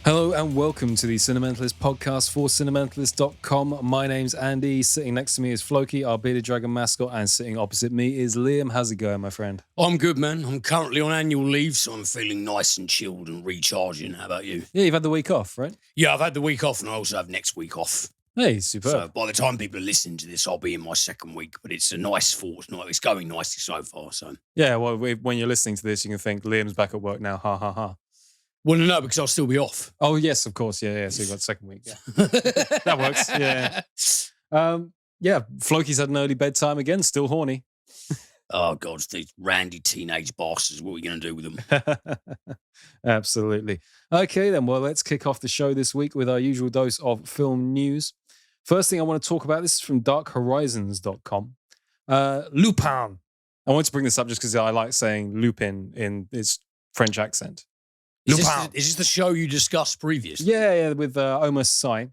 Hello and welcome to the Cinementalist podcast for Cinementalist.com. My name's Andy. Sitting next to me is Floki, our bearded dragon mascot, and sitting opposite me is Liam. How's it going, my friend? I'm good, man. I'm currently on annual leave, so I'm feeling nice and chilled and recharging. How about you? Yeah, you've had the week off, right? Yeah, I've had the week off, and I also have next week off. Hey, superb. So by the time people are listening to this, I'll be in my second week, but it's a nice fortnight. It's going nicely so far. So yeah, well, when you're listening to this, you can think Liam's back at work now. Ha ha ha. Well, no, because I'll still be off. Oh yes, of course. Yeah. So you've got the second week. Yeah, that works. Yeah. Floki's had an early bedtime again. Still horny. Oh God, these randy teenage bastards. What are we going to do with them? Absolutely. Okay, then. Well, let's kick off the show this week with our usual dose of film news. First thing I want to talk about, this is from darkhorizons.com. Lupin. I want to bring this up just because I like saying Lupin in its French accent. Is this the show you discussed previously? Yeah, with Omar Sy.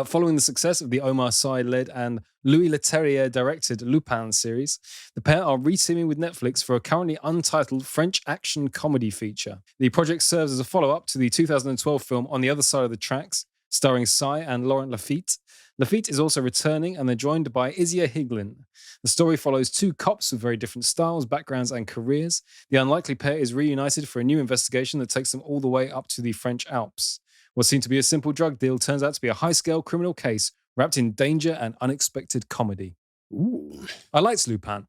Following the success of the Omar Sy-led and Louis Leterrier-directed Lupin series, the pair are re-teaming with Netflix for a currently untitled French action comedy feature. The project serves as a follow-up to the 2012 film On the Other Side of the Tracks, starring Sy and Laurent Lafitte. Lafitte is also returning, and they're joined by Isia Higlin. The story follows two cops with very different styles, backgrounds, and careers. The unlikely pair is reunited for a new investigation that takes them all the way up to the French Alps. What seemed to be a simple drug deal turns out to be a high-scale criminal case wrapped in danger and unexpected comedy. Ooh. I liked Lupin.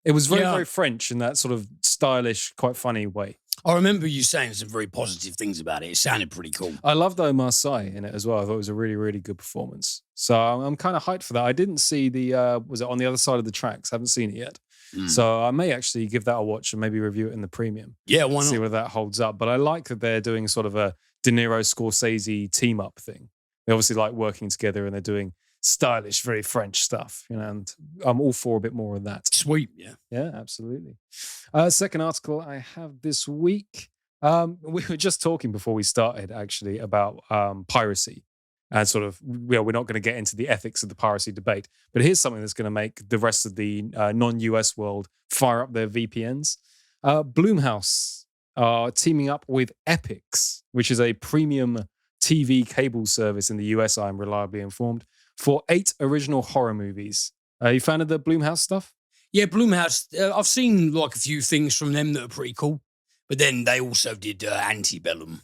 It was very French in that sort of stylish, quite funny way. I remember you saying some very positive things about it. It sounded pretty cool. I loved Omar Sy in it as well. I thought it was a really, really good performance. So I'm kind of hyped for that. I didn't see was it On the Other Side of the Tracks? I haven't seen it yet. So I may actually give that a watch and maybe review it in the premium. Yeah, why not? See whether that holds up. But I like that they're doing sort of a De Niro Scorsese team up thing. They obviously like working together and they're doing stylish, very French stuff, and I'm all for a bit more of that. Sweet, yeah. Yeah, absolutely. Second article I have this week. We were just talking before we started, actually, about piracy. And sort of, we're not going to get into the ethics of the piracy debate, but here's something that's going to make the rest of the non-US world fire up their VPNs. Blumhouse are teaming up with Epix, which is a premium TV cable service in the US, I'm reliably informed, for 8 original horror movies. Are you a fan of the Blumhouse stuff? Yeah, Blumhouse. I've seen like a few things from them that are pretty cool. But then they also did Antebellum.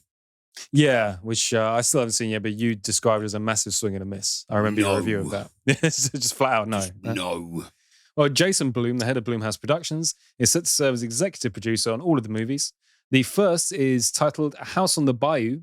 Yeah, which I still haven't seen yet, but you described it as a massive swing and a miss. I remember your review of that. Just flat out no. No. Well, Jason Blum, the head of Blumhouse Productions, is set to serve as executive producer on all of the movies. The first is titled A House on the Bayou.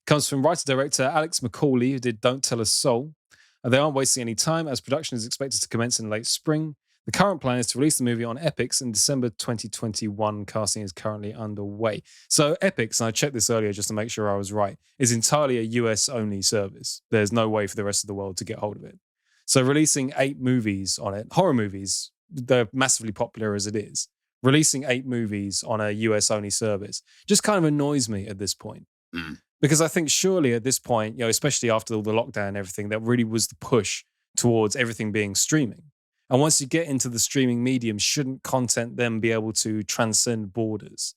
Comes from writer-director Alex McCauley, who did Don't Tell a Soul. They aren't wasting any time, as production is expected to commence in late spring. The current plan is to release the movie on Epix in December 2021. Casting is currently underway. So Epix, and I checked this earlier just to make sure I was right, is entirely a US-only service. There's no way for the rest of the world to get hold of it. So releasing 8 movies on it, horror movies, they're massively popular as it is. Releasing 8 movies on a US-only service just kind of annoys me at this point. Because I think surely at this point, especially after all the lockdown and everything, that really was the push towards everything being streaming. And once you get into the streaming medium, shouldn't content then be able to transcend borders?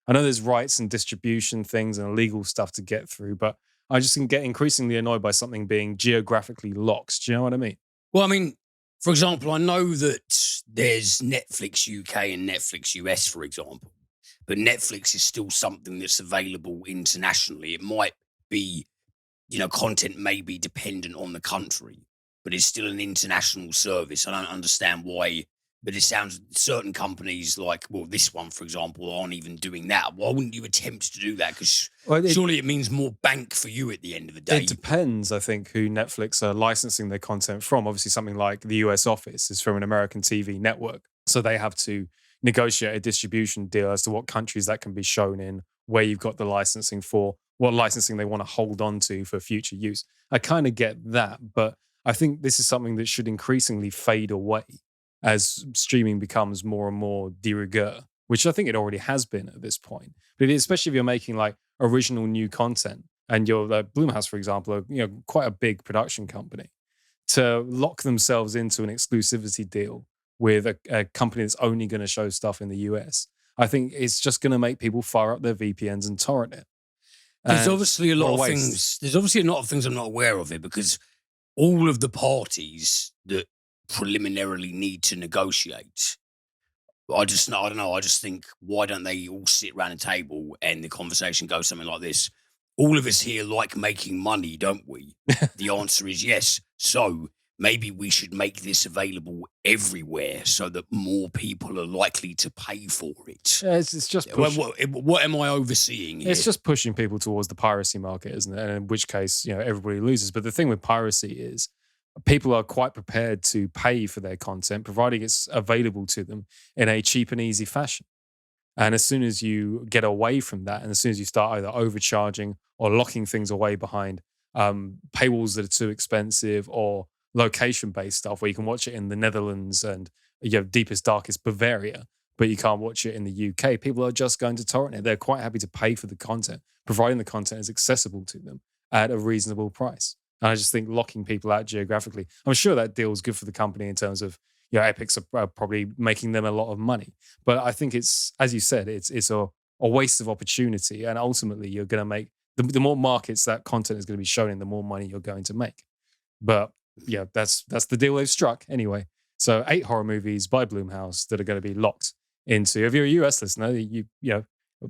I know there's rights and distribution things and legal stuff to get through, but I just can get increasingly annoyed by something being geographically locked. Do you know what I mean? Well, I mean, for example, I know that there's Netflix UK and Netflix US, for example. But Netflix is still something that's available internationally. It might be, content may be dependent on the country, but it's still an international service. I don't understand why, but it sounds certain companies like, well, this one, for example, aren't even doing that. Why wouldn't you attempt to do that? Because surely it means more bank for you at the end of the day. It depends, I think, who Netflix are licensing their content from. Obviously, something like the US office is from an American TV network. So they have to negotiate a distribution deal as to what countries that can be shown in, where you've got the licensing for, what licensing they want to hold on to for future use. I kind of get that, but I think this is something that should increasingly fade away as streaming becomes more and more de rigueur, which I think it already has been at this point. But especially if you're making like original new content, and you're like Blumhouse, for example, quite a big production company, to lock themselves into an exclusivity deal with a company that's only going to show stuff in the US, I think it's just going to make people fire up their VPNs and torrent it. There's And obviously a what lot of waste. things. There's obviously a lot of things I'm not aware of it, because all of the parties that preliminarily need to negotiate, I don't know. I just think, why don't they all sit around a table and the conversation goes something like this? All of us here like making money, don't we? The answer is yes. So maybe we should make this available everywhere so that more people are likely to pay for it. Yeah, it's just What am I overseeing here? It's just pushing people towards the piracy market, isn't it? And in which case, everybody loses. But the thing with piracy is people are quite prepared to pay for their content, providing it's available to them in a cheap and easy fashion. And as soon as you get away from that, and as soon as you start either overcharging or locking things away behind paywalls that are too expensive, or location-based stuff where you can watch it in the Netherlands and deepest, darkest Bavaria, but you can't watch it in the UK, people are just going to torrent it. They're quite happy to pay for the content, providing the content is accessible to them at a reasonable price. And I just think locking people out geographically, I'm sure that deal is good for the company in terms of, Epics are probably making them a lot of money. But I think it's, as you said, it's a waste of opportunity. And ultimately, you're going to make, the more markets that content is going to be shown in, the more money you're going to make. But yeah, that's the deal they've struck anyway. So 8 horror movies by Blumhouse that are going to be locked into, if you're a US listener, you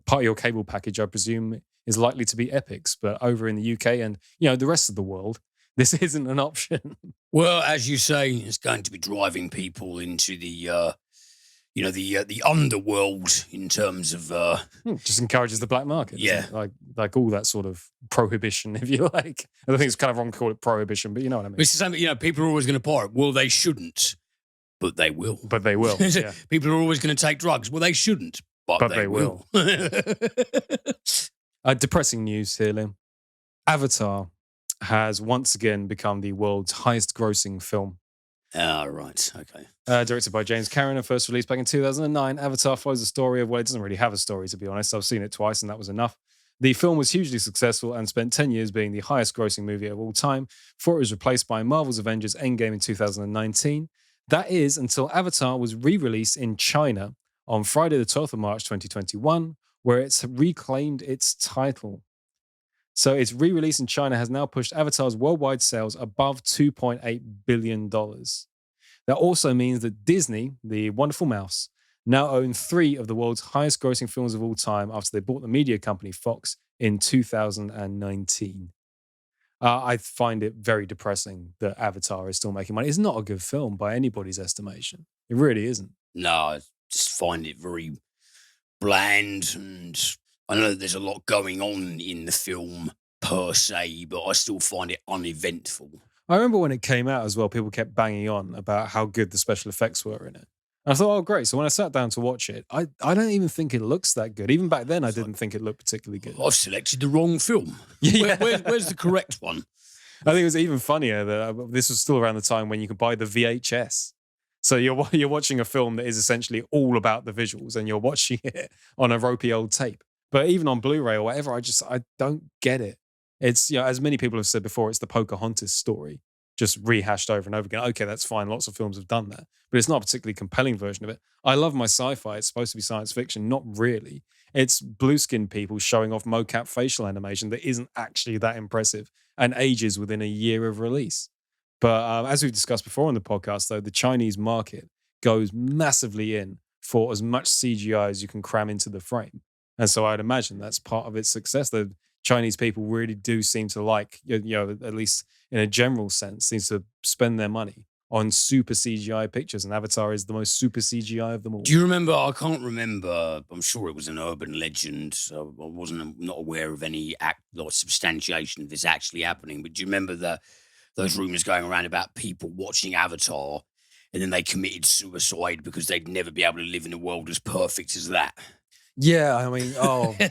part of your cable package, I presume, is likely to be Epics. But over in the UK and, the rest of the world, this isn't an option. Well, as you say, it's going to be driving people into the underworld in terms of just encourages the black market. Yeah, like all that sort of prohibition, if you like. I think it's kind of wrong to call it prohibition, but you know what I mean. It's the same. People are always going to pirate. Well, they shouldn't, but they will. But they will. Yeah. People are always going to take drugs. Well, they shouldn't, but they will. Depressing news here, Liam. Avatar has once again become the world's highest grossing film. Right. Okay. Directed by James Cameron and first released back in 2009, Avatar follows the story of, well, it doesn't really have a story, to be honest. I've seen it twice and that was enough. The film was hugely successful and spent 10 years being the highest grossing movie of all time before it was replaced by Marvel's Avengers Endgame in 2019. That is until Avatar was re-released in China on Friday the 12th of March 2021, where it's reclaimed its title. So its re-release in China has now pushed Avatar's worldwide sales above $2.8 billion. That also means that Disney, the wonderful mouse, now own 3 of the world's highest grossing films of all time after they bought the media company Fox in 2019. I find it very depressing that Avatar is still making money. It's not a good film by anybody's estimation. It really isn't. No, I just find it very bland, and I know that there's a lot going on in the film per se, but I still find it uneventful. I remember when it came out as well, people kept banging on about how good the special effects were in it. And I thought, oh, great. So when I sat down to watch it, I don't even think it looks that good. Even back then, I didn't think it looked particularly good. I've selected the wrong film. Yeah. Where's the correct one? I think it was even funnier that this was still around the time when you could buy the VHS. So you're watching a film that is essentially all about the visuals, and you're watching it on a ropey old tape. But even on Blu-ray or whatever, I don't get it. It's, as many people have said before, it's the Pocahontas story, just rehashed over and over again. Okay, that's fine. Lots of films have done that, but it's not a particularly compelling version of it. I love my sci-fi. It's supposed to be science fiction. Not really. It's blue-skinned people showing off mocap facial animation that isn't actually that impressive and ages within a year of release. But as we've discussed before on the podcast, though, the Chinese market goes massively in for as much CGI as you can cram into the frame. And so I'd imagine that's part of its success. The Chinese people really do seem to like, at least in a general sense, seems to spend their money on super CGI pictures. And Avatar is the most super CGI of them all. Do you remember? I can't remember. I'm sure it was an urban legend. So I'm not aware of any substantiation of this actually happening. But do you remember those rumors going around about people watching Avatar and then they committed suicide because they'd never be able to live in a world as perfect as that? Yeah, I mean,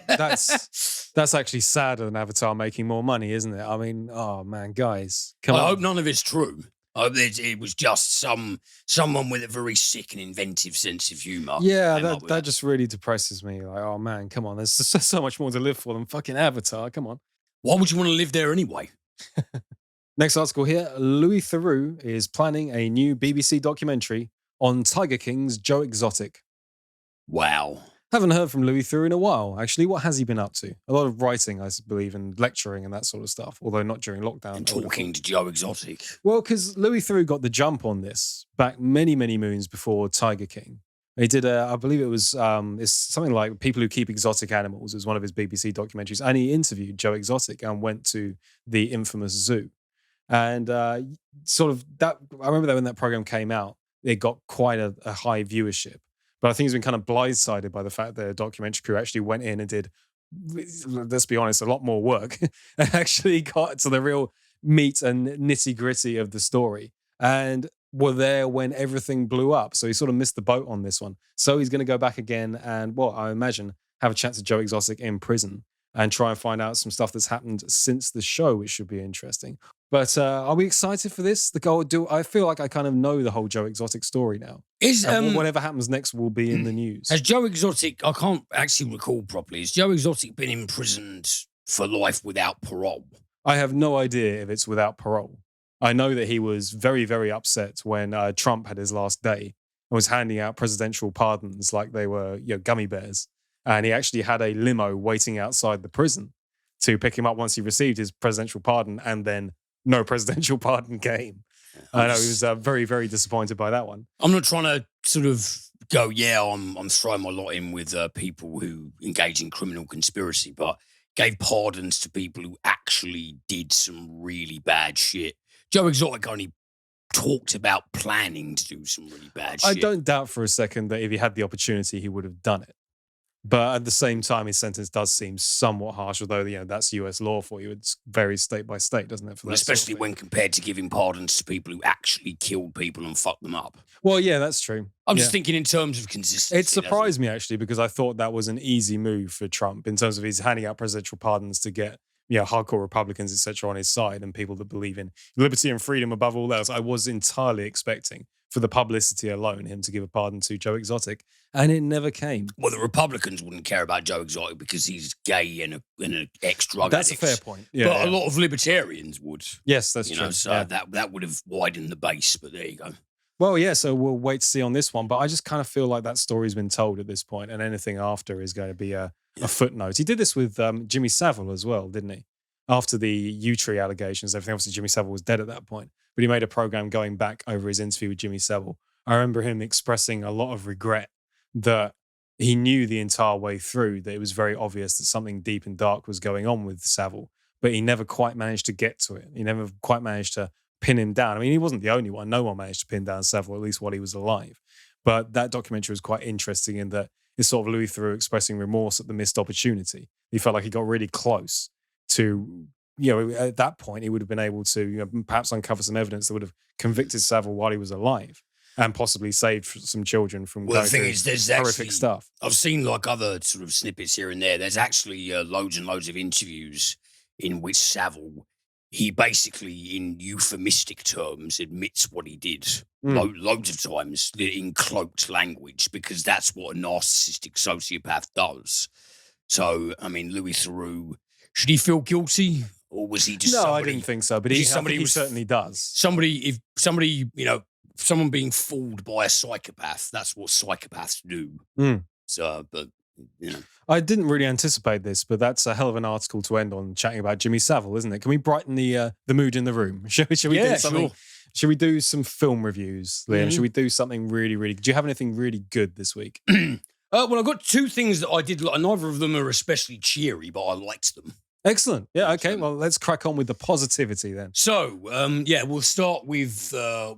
that's actually sadder than Avatar making more money, isn't it? I mean, oh man, guys, come on. I hope none of it's true. I hope it was just someone with a very sick and inventive sense of humor. Yeah, that just really depresses me. Like, oh man, come on, there's so much more to live for than fucking Avatar. Come on. Why would you want to live there anyway? Next article here, Louis Theroux is planning a new BBC documentary on Tiger King's Joe Exotic. Wow. Haven't heard from Louis Theroux in a while, actually. What has he been up to? A lot of writing, I believe, and lecturing and that sort of stuff, although not during lockdown. And talking to Joe Exotic. Well, because Louis Theroux got the jump on this back many, many moons before Tiger King. He did I believe it was it's something like People Who Keep Exotic Animals. It was one of his BBC documentaries. And he interviewed Joe Exotic and went to the infamous zoo. And sort of that, I remember that when that program came out, it got quite a high viewership. But I think he's been kind of blindsided by the fact that the documentary crew actually went in and did, let's be honest, a lot more work and actually got to the real meat and nitty gritty of the story and were there when everything blew up. So he sort of missed the boat on this one. So he's going to go back again and, well, I imagine, have a chat to Joe Exotic in prison and try and find out some stuff that's happened since the show, which should be interesting. But are we excited for this? I feel like I kind of know the whole Joe Exotic story now. Whatever happens next will be in the news. Has Joe Exotic, I can't actually recall properly, has Joe Exotic been imprisoned for life without parole? I have no idea if it's without parole. I know that he was very, very upset when Trump had his last day and was handing out presidential pardons like they were gummy bears. And he actually had a limo waiting outside the prison to pick him up once he received his presidential pardon, and then no presidential pardon came. I know he was very, very disappointed by that one. I'm not trying to sort of go, I'm throwing my lot in with people who engage in criminal conspiracy, but gave pardons to people who actually did some really bad shit. Joe Exotic only talked about planning to do some really bad shit. I don't doubt for a second that if he had the opportunity, he would have done it. But at the same time, his sentence does seem somewhat harsh, although, that's US law for you. It varies state by state, doesn't it? Especially when compared to giving pardons to people who actually killed people and fucked them up. Well, yeah, that's true. I'm just thinking in terms of consistency. It surprised me, actually, because I thought that was an easy move for Trump in terms of he's handing out presidential pardons to get hardcore Republicans, etc., on his side and people that believe in liberty and freedom above all else. I was entirely expecting, for the publicity alone, him to give a pardon to Joe Exotic, and it never came. Well, the Republicans wouldn't care about Joe Exotic because he's gay and an ex-drug That's addict. A fair point. Yeah, but a lot of libertarians would. Yes, that's true. So that would have widened the base, but there you go. Well, yeah, so we'll wait to see on this one, but I just kind of feel like that story's been told at this point, and anything after is going to be a footnote. He did this with Jimmy Savile as well, didn't he? After the U-Tree allegations, everything, obviously Jimmy Savile was dead at that point, but he made a program going back over his interview with Jimmy Savile. I remember him expressing a lot of regret that he knew the entire way through that it was very obvious that something deep and dark was going on with Savile, but he never quite managed to get to it. He never quite managed to pin him down. I mean, he wasn't the only one. No one managed to pin down Savile, at least while he was alive. But that documentary was quite interesting in that it's sort of Louis Theroux expressing remorse at the missed opportunity. He felt like he got really close to, at that point, he would have been able to perhaps uncover some evidence that would have convicted Savile while he was alive and possibly saved some children from going through horrific stuff. I've seen like other sort of snippets here and there. There's actually loads and loads of interviews in which Savile, he basically, in euphemistic terms, admits what he did loads of times in cloaked language, because that's what a narcissistic sociopath does. So, I mean, Louis Theroux, should he feel guilty, or was he just I didn't think so, but he certainly does. Someone being fooled by a psychopath, that's what psychopaths do. So, but, I didn't really anticipate this, but that's a hell of an article to end on, chatting about Jimmy Savile, isn't it? Can we brighten the mood in the room? Should we do something? Sure. Should we do some film reviews, Liam? Should we do something really, really... Do you have anything really good this week? Well, I've got two things that I did, and neither of them are especially cheery, but I liked them. Excellent. Yeah, okay. Well, let's crack on with the positivity then. So, we'll start with, by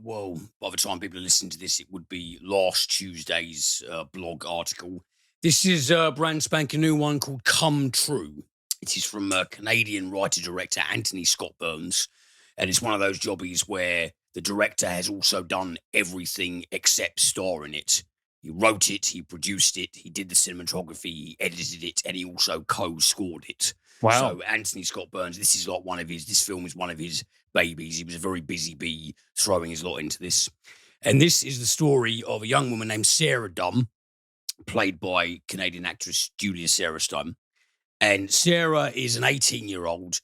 the time people are listening to this, it would be last Tuesday's blog article. This is a brand spanking new one called Come True. It is from Canadian writer-director Anthony Scott Burns, and it's one of those jobbies where the director has also done everything except star in it. He wrote it, he produced it, he did the cinematography, he edited it, and he also co-scored it. Wow. So Anthony Scott Burns, this film is one of his babies. He was a very busy bee throwing his lot into this. And this is the story of a young woman named Sarah Dunn, played by Canadian actress Julia Sarah-Stone. And Sarah is an 18-year-old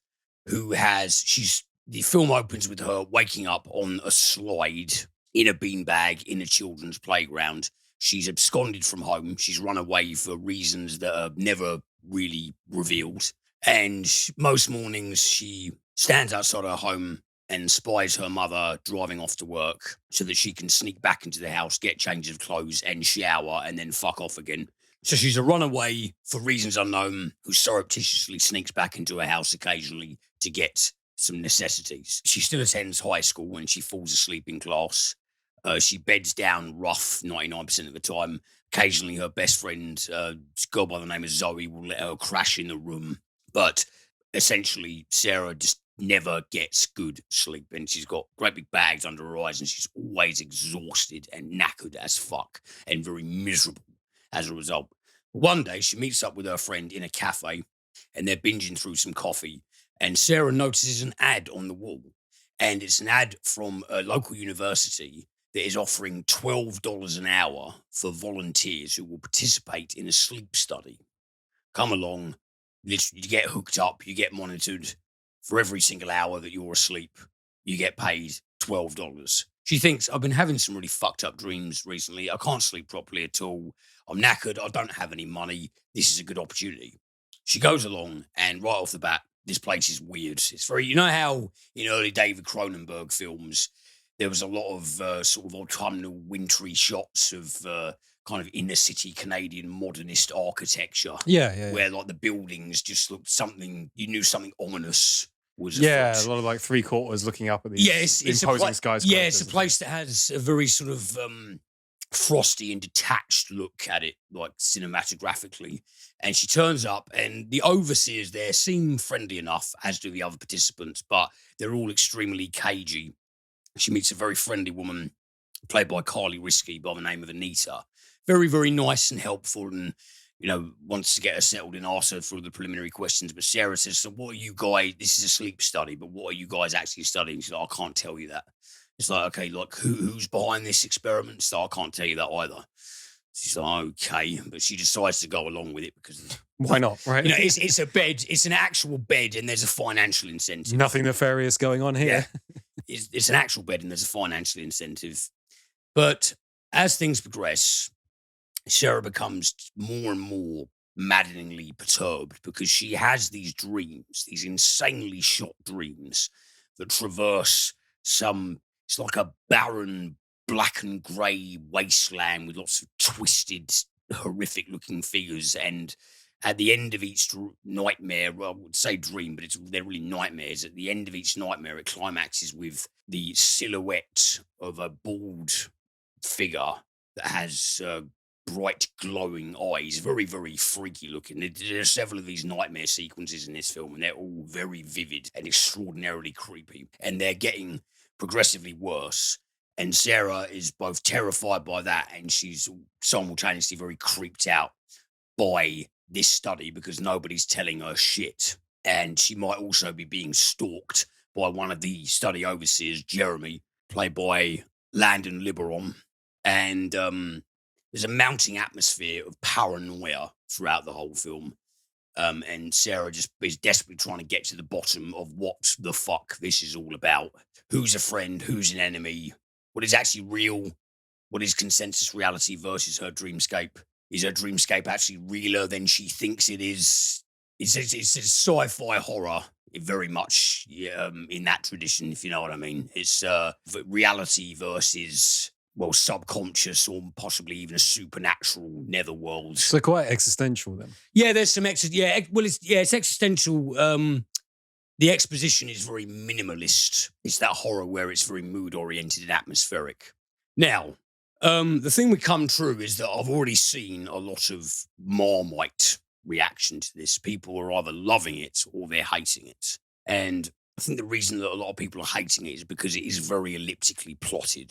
who the film opens with her waking up on a slide in a beanbag in a children's playground, She's absconded from home. She's run away for reasons that are never really revealed. And most mornings she stands outside her home and spies her mother driving off to work so that she can sneak back into the house, get change of clothes and shower and then fuck off again. So she's a runaway for reasons unknown who surreptitiously sneaks back into her house occasionally to get some necessities. She still attends high school when she falls asleep in class. She beds down rough 99% of the time. Occasionally her best friend, a girl by the name of Zoe, will let her crash in the room. But essentially, Sarah just never gets good sleep. And she's got great big bags under her eyes and she's always exhausted and knackered as fuck and very miserable as a result. One day, she meets up with her friend in a cafe and they're binging through some coffee. And Sarah notices an ad on the wall. And it's an ad from a local university that is offering $12 an hour for volunteers who will participate in a sleep study. Come along, literally, you get hooked up, you get monitored. For every single hour that you're asleep, you get paid $12. She thinks, I've been having some really fucked up dreams recently. I can't sleep properly at all. I'm knackered. I don't have any money. This is a good opportunity. She goes along, and right off the bat, this place is weird. It's very, you know how in early David Cronenberg films, there was a lot of sort of autumnal, wintry shots of kind of inner city Canadian modernist architecture. Yeah. Where like the buildings just looked something, you knew something ominous was Yeah, afoot. a lot of like three quarters looking up at these It's imposing skyscrapers. Yeah, it's a place that has a very sort of frosty and detached look at it, like cinematographically. And she turns up, and the overseers there seem friendly enough, as do the other participants, but they're all extremely cagey. She meets a very friendly woman, played by Carly Risky, by the name of Anita. Very, very nice and helpful, and wants to get her settled and ask her for all the preliminary questions. But Sarah says, so what are you guys, this is a sleep study, but what are you guys actually studying? She's like, I can't tell you that. It's like, okay, like who's behind this experiment? So I can't tell you that either. She's like, okay, but she decides to go along with it because why not, right? It's a bed, it's an actual bed, and there's a financial incentive. Nothing nefarious going on here. Yeah. It's an actual bed, and there's a financial incentive. But as things progress, Sarah becomes more and more maddeningly perturbed because she has these dreams, these insanely shot dreams that traverse it's like a barren, black and grey wasteland with lots of twisted, horrific looking figures. And at the end of each nightmare, well, I would say dream, but they're really nightmares. At the end of each nightmare, it climaxes with the silhouette of a bald figure that has bright glowing eyes, very, very freaky looking. There are several of these nightmare sequences in this film, and they're all very vivid and extraordinarily creepy, and they're getting progressively worse. And Sarah is both terrified by that, and she's simultaneously very creeped out by this study because nobody's telling her shit. And she might also be being stalked by one of the study overseers, Jeremy, played by Landon Liberon. And there's a mounting atmosphere of paranoia throughout the whole film. And Sarah just is desperately trying to get to the bottom of what the fuck this is all about. Who's a friend? Who's an enemy? What is actually real? What is consensus reality versus her dreamscape? Is her dreamscape actually realer than she thinks it is? It's a sci-fi horror, very much in that tradition, if you know what I mean. It's reality versus, well, subconscious or possibly even a supernatural netherworld. So quite existential then. Yeah, there's some it's existential. The exposition is very minimalist. It's that horror where it's very mood-oriented and atmospheric. Now, the thing we come true is that I've already seen a lot of Marmite reaction to this. People are either loving it or they're hating it. And I think the reason that a lot of people are hating it is because it is very elliptically plotted.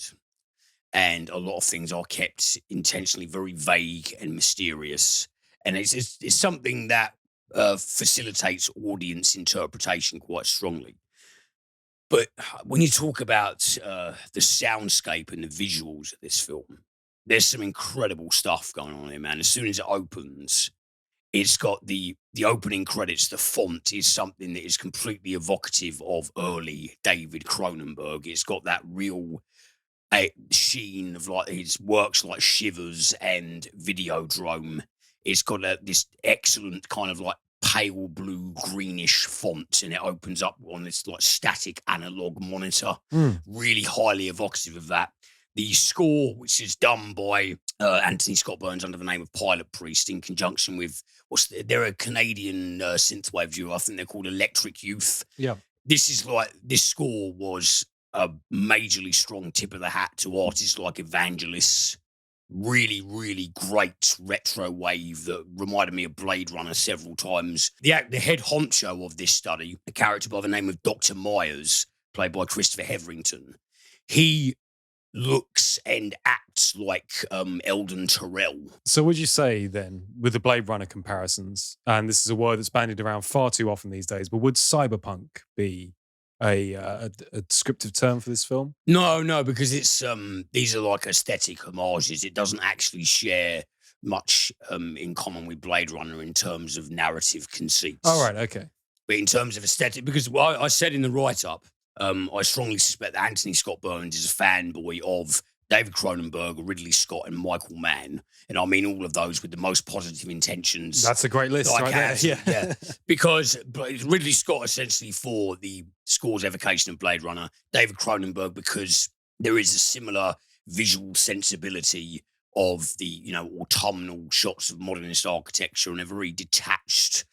And a lot of things are kept intentionally very vague and mysterious. And it's something that facilitates audience interpretation quite strongly. But when you talk about the soundscape and the visuals of this film, there's some incredible stuff going on here, man. As soon as it opens, it's got the opening credits. The font is something that is completely evocative of early David Cronenberg. It's got that real a sheen of like his works like Shivers and Videodrome. It's got this excellent kind of like pale blue greenish font, and it opens up on this like static analog monitor. Really highly evocative of that. The score, which is done by Anthony Scott Burns under the name of Pilot Priest in conjunction with they're a Canadian synthwave duo. I think they're called Electric Youth. Yeah. This score was a majorly strong tip of the hat to artists like Evangelists. Really, really great retro wave that reminded me of Blade Runner several times. The head honcho of this study, a character by the name of Dr. Myers, played by Christopher Hetherington, he looks and acts like Eldon Terrell. So would you say then, with the Blade Runner comparisons, and this is a word that's bandied around far too often these days, but would cyberpunk be a descriptive term for this film? No, because it's these are like aesthetic homages. It doesn't actually share much in common with Blade Runner in terms of narrative conceits. Oh, right, okay. But in terms of aesthetic, because I said in the write-up, I strongly suspect that Anthony Scott Burns is a fanboy of David Cronenberg, Ridley Scott, and Michael Mann. And I mean all of those with the most positive intentions. That's a great list right there. Yeah. Because Ridley Scott essentially for the score's evocation of Blade Runner, David Cronenberg because there is a similar visual sensibility of the, autumnal shots of modernist architecture and a very detached,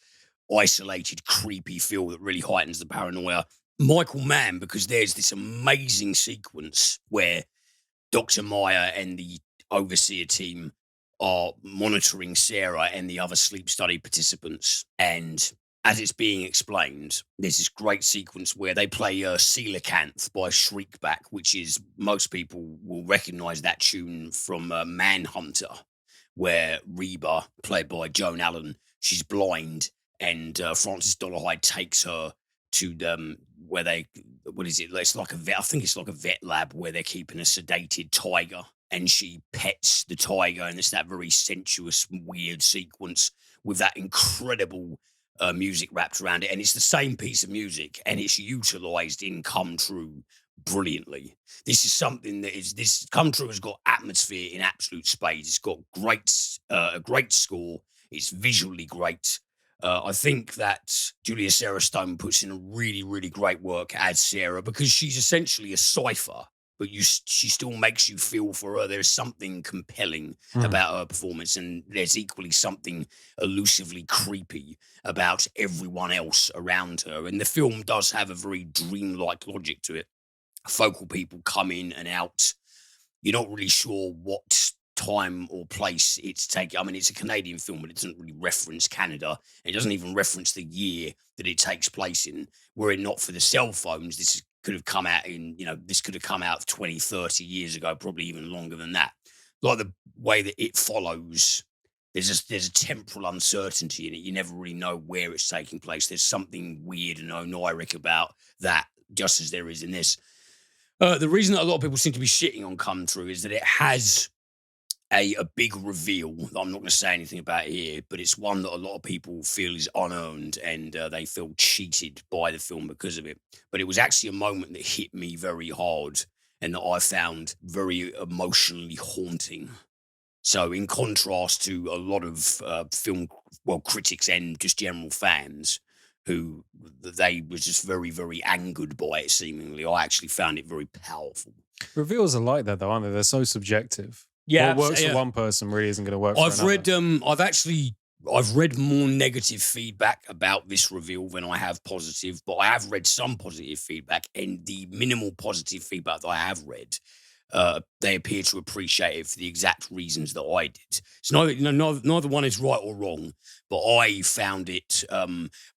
isolated, creepy feel that really heightens the paranoia. Michael Mann, because there's this amazing sequence where Dr. Meyer and the overseer team are monitoring Sarah and the other sleep study participants. And as it's being explained, there's this great sequence where they play Coelacanth by Shriekback, which is, most people will recognize that tune from Manhunter, where Reba, played by Joan Allen, she's blind, and Frances Dolarhyde takes her to where it's like a vet, I think it's like a vet lab where they're keeping a sedated tiger, and she pets the tiger, and it's that very sensuous, weird sequence with that incredible music wrapped around it. And it's the same piece of music, and it's utilized in Come True brilliantly. This is something this Come True has got atmosphere in absolute spades. It's got a great score. It's visually great. I think that Julia Sarah Stone puts in a really, really great work as Sarah, because she's essentially a cipher, but she still makes you feel for her. There's something compelling about her performance, and there's equally something elusively creepy about everyone else around her. And the film does have a very dreamlike logic to it. Focal people come in and out. You're not really sure what time or place it's taking. I mean, it's a Canadian film, but it doesn't really reference Canada. It doesn't even reference the year that it takes place in. Were it not for the cell phones, this could have come out 20, 30 years ago, probably even longer than that. Like the way that it follows, there's a temporal uncertainty in it. You never really know where it's taking place. There's something weird and oniric about that, just as there is in this. The reason that a lot of people seem to be shitting on Come True is that it has a big reveal that I'm not going to say anything about here, but it's one that a lot of people feel is unearned, and they feel cheated by the film because of it. But it was actually a moment that hit me very hard and that I found very emotionally haunting. So in contrast to a lot of film critics and just general fans who they were just very, very angered by it seemingly, I actually found it very powerful. Reveals are like that though, aren't they? They're so subjective. Yeah, what works for one person really isn't going to work for another. I've read more negative feedback about this reveal than I have positive, but I have read some positive feedback, and the minimal positive feedback that I have read, they appear to appreciate it for the exact reasons that I did. So neither one is right or wrong, but I found it,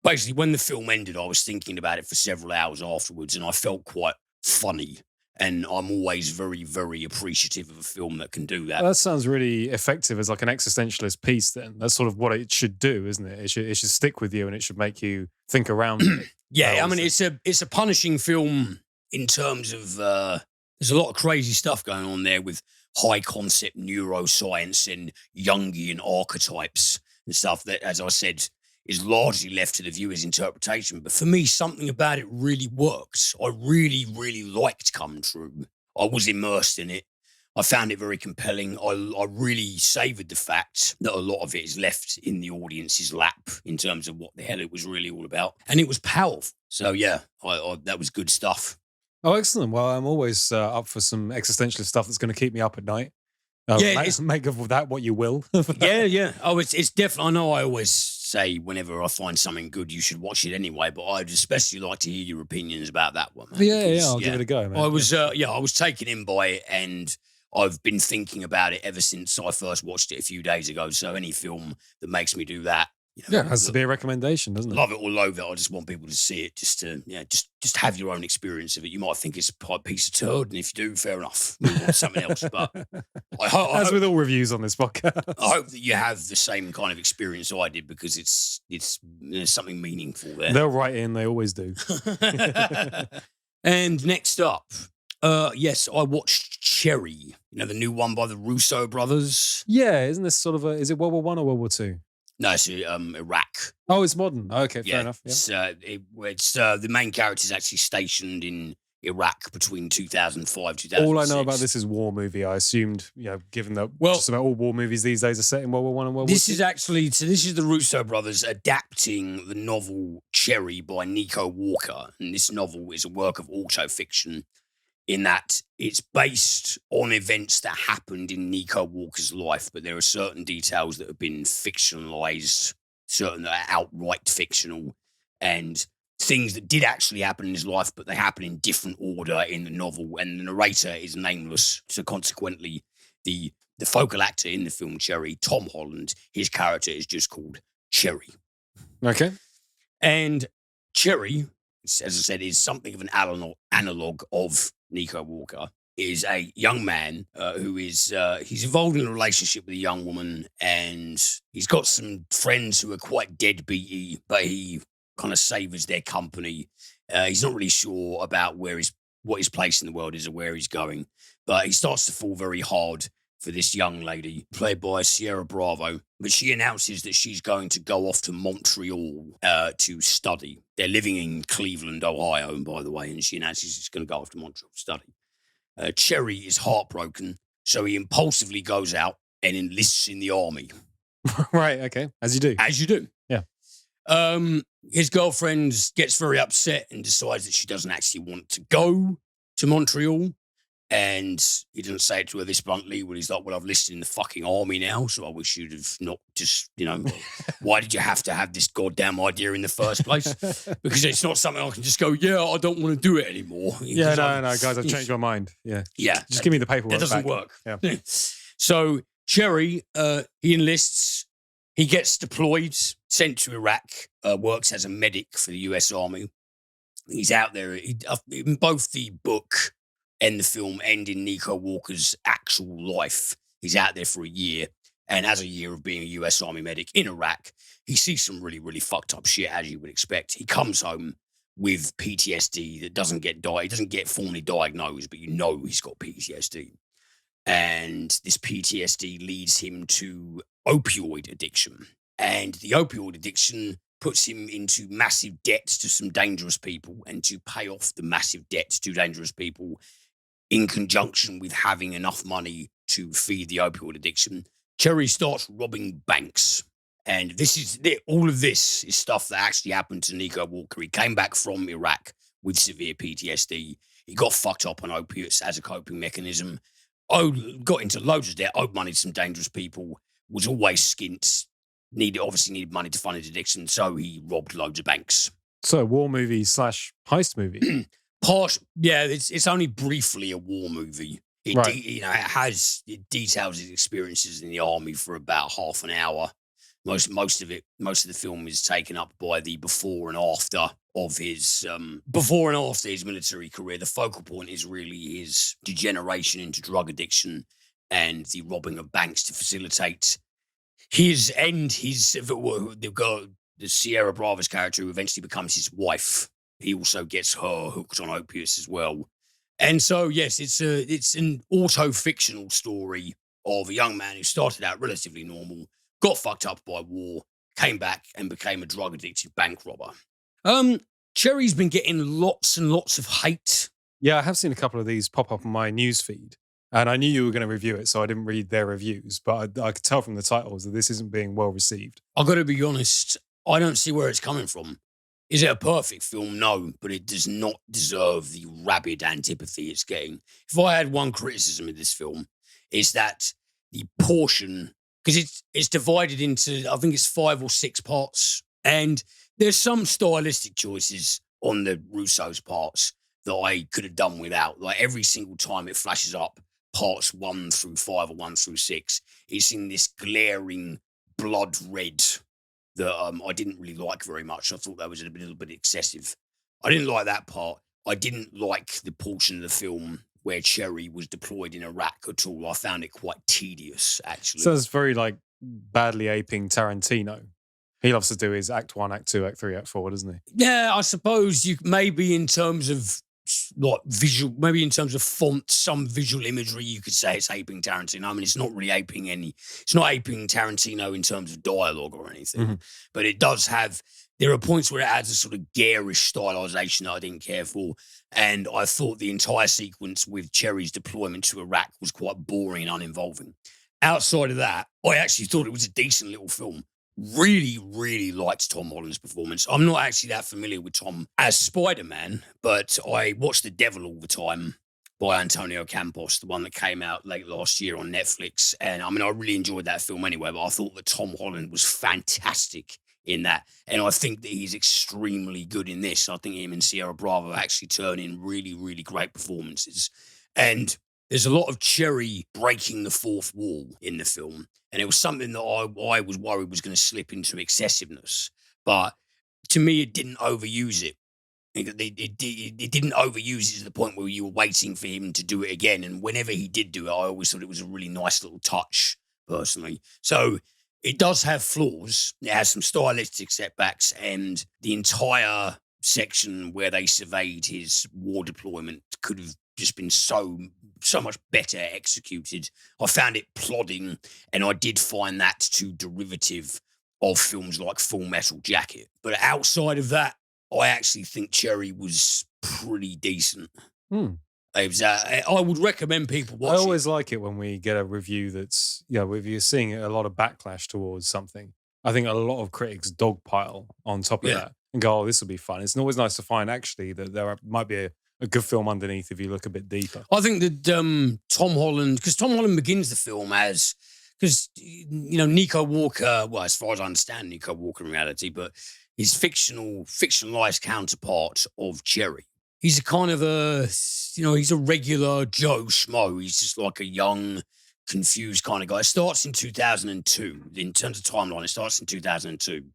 basically when the film ended, I was thinking about it for several hours afterwards, and I felt quite funny. And I'm always very, very appreciative of a film that can do that. That sounds really effective as like an existentialist piece then. That's sort of what it should do, isn't it? It should stick with you, and it should make you think around it. Yeah, I mean, it's a punishing film in terms of there's a lot of crazy stuff going on there with high concept neuroscience and Jungian archetypes and stuff that, as I said, is largely left to the viewer's interpretation. But for me, something about it really worked. I really, really liked Come True. I was immersed in it. I found it very compelling. I really savoured the fact that a lot of it is left in the audience's lap in terms of what the hell it was really all about. And it was powerful. So, yeah, that was good stuff. Oh, excellent. Well, I'm always up for some existentialist stuff that's going to keep me up at night. Make of that what you will. Yeah. Oh, it's definitely, I know I always say whenever I find something good, you should watch it anyway, but I'd especially like to hear your opinions about that one. Man, I'll give it a go, man. I was taken in by it, and I've been thinking about it ever since I first watched it a few days ago. So any film that makes me do that, it has to be a recommendation, doesn't it? Love it or loathe it. I just want people to see it, just to just have your own experience of it. You might think it's a piece of turd, and if you do, fair enough. Move on to something else. But I hope, with all reviews on this podcast, I hope that you have the same kind of experience I did, because it's there's something meaningful there. They'll write in. They always do. And next up, yes, I watched Cherry. The new one by the Russo brothers. Yeah, isn't this sort of is it World War I or World War II? No, it's Iraq. Oh, it's modern. Okay, fair enough. Yeah. It's the main character is actually stationed in Iraq between 2005 2006. All I know about this is war movie. I assumed, given that just about all war movies these days are set in World War I and World War II. This is the Russo brothers adapting the novel Cherry by Nico Walker, and this novel is a work of autofiction in that it's based on events that happened in Nico Walker's life, but there are certain details that have been fictionalized, certain that are outright fictional, and things that did actually happen in his life, but they happen in different order in the novel, and the narrator is nameless. So consequently, the focal actor in the film Cherry, Tom Hollands, his character is just called Cherry. Okay. And Cherry, as I said, is something of an analog of Nico Walker. Is a young man who is he's involved in a relationship with a young woman, and he's got some friends who are quite deadbeaty, but he kind of savors their company. He's not really sure about what his place in the world is or where he's going, but he starts to fall very hard for this young lady played by Sierra Bravo. But she announces that she's going to go off to Montreal to study. They're living in Cleveland, Ohio, by the way, and she announces she's going to go off to Montreal to study. Cherry is heartbroken, so he impulsively goes out and enlists in the army. Right, okay. As you do. As you do. Yeah. His girlfriend gets very upset and decides that she doesn't actually want to go to Montreal. And he doesn't say it to her this bluntly when he's like, well, I've listed in the fucking army now, so I wish you'd have not just, why did you have to have this goddamn idea in the first place? Because it's not something I can just go, I don't want to do it anymore. Yeah, no, guys, I've changed my mind. Yeah. Yeah. Just give me the paperwork. That doesn't back. work. Yeah. So Cherry, he enlists, he gets deployed, sent to Iraq, works as a medic for the US Army. He's out there, in both the book and the film and in Nico Walker's actual life, he's out there for a year. And as a year of being a US Army medic in Iraq, he sees some really, really fucked up shit, as you would expect. He comes home with PTSD that doesn't get formally diagnosed, but he's got PTSD. And this PTSD leads him to opioid addiction. And the opioid addiction puts him into massive debts to some dangerous people, and to pay off the massive debts to dangerous people in conjunction with having enough money to feed the opioid addiction, Cherry starts robbing banks. And all of this is stuff that actually happened to Nico Walker. He came back from Iraq with severe PTSD. He got fucked up on opiates as a coping mechanism. Got into loads of debt, owed money to some dangerous people, was always skint, obviously needed money to fund his addiction, so he robbed loads of banks. So war movie / heist movie. It's only briefly a war movie. It details his experiences in the army for about half an hour. Most of the film is taken up by the before and after his military career. The focal point is really his degeneration into drug addiction and the robbing of banks to facilitate his end. The Sierra Bravo's character, who eventually becomes his wife, he also gets her hooked on opiates as well. And so, yes, it's an auto-fictional story of a young man who started out relatively normal, got fucked up by war, came back and became a drug-addicted bank robber. Cherry's been getting lots and lots of hate Yeah, I have seen a couple of these pop up on my news feed, and I knew you were going to review it, so I didn't read their reviews. But I could tell from the titles that this isn't being well received. I've got to be honest, I don't see where it's coming from. Is it a perfect film? No, but it does not deserve the rabid antipathy it's getting. If I had one criticism of this film, it's that the portion, because it's divided into, I think it's 5 or 6 parts, and there's some stylistic choices on the Russo's parts that I could have done without. Like every single time it flashes up parts 1 through 5 or 1 through 6, it's in this glaring blood red that I didn't really like very much. I thought that was a little bit excessive. I didn't like that part. I didn't like the portion of the film where Cherry was deployed in Iraq at all. I found it quite tedious, actually. So it's very like badly aping Tarantino. He loves to do his Act 1, Act 2, Act 3, Act 4, doesn't he? Yeah, I suppose you maybe in terms of like visual, maybe in terms of font, some visual imagery, you could say it's aping Tarantino. I mean, it's not really aping it's not aping Tarantino in terms of dialogue or anything, but it does have, there are points where it adds a sort of garish stylization that I didn't care for. And I thought the entire sequence with Cherry's deployment to Iraq was quite boring and uninvolving. Outside of that, I actually thought it was a decent little film. Really, really liked Tom Holland's performance. I'm not actually that familiar with Tom as Spider-Man, but I watched The Devil All the Time by Antonio Campos, the one that came out late last year on Netflix. And I mean, I really enjoyed that film anyway, but I thought that Tom Holland was fantastic in that. And I think that he's extremely good in this. I think him and Sierra Bravo actually turn in really, really great performances. And there's a lot of Cherry breaking the fourth wall in the film. And it was something that I was worried was going to slip into excessiveness. But to me, it didn't overuse it. It didn't overuse it to the point where you were waiting for him to do it again. And whenever he did do it, I always thought it was a really nice little touch, personally. So it does have flaws. It has some stylistic setbacks. And the entire section where they surveyed his war deployment could have just been so much better executed. I found it plodding, and I did find that too derivative of films like Full Metal Jacket. But outside of that, I actually think Cherry was pretty decent. It was, I would recommend people watch it. I always like it when we get a review that's, if you're seeing a lot of backlash towards something. I think a lot of critics dogpile on top of that and go, oh, this will be fun. It's always nice to find actually that there might be a good film underneath if you look a bit deeper. I think that Tom Holland, because Tom Holland begins the film as, because, Nico Walker, well, as far as I understand Nico Walker in reality, but his fictionalized counterpart of Cherry. He's a kind of he's a regular Joe Schmo. He's just like a young, confused kind of guy. It starts in 2002. In terms of timeline, it starts in 2002.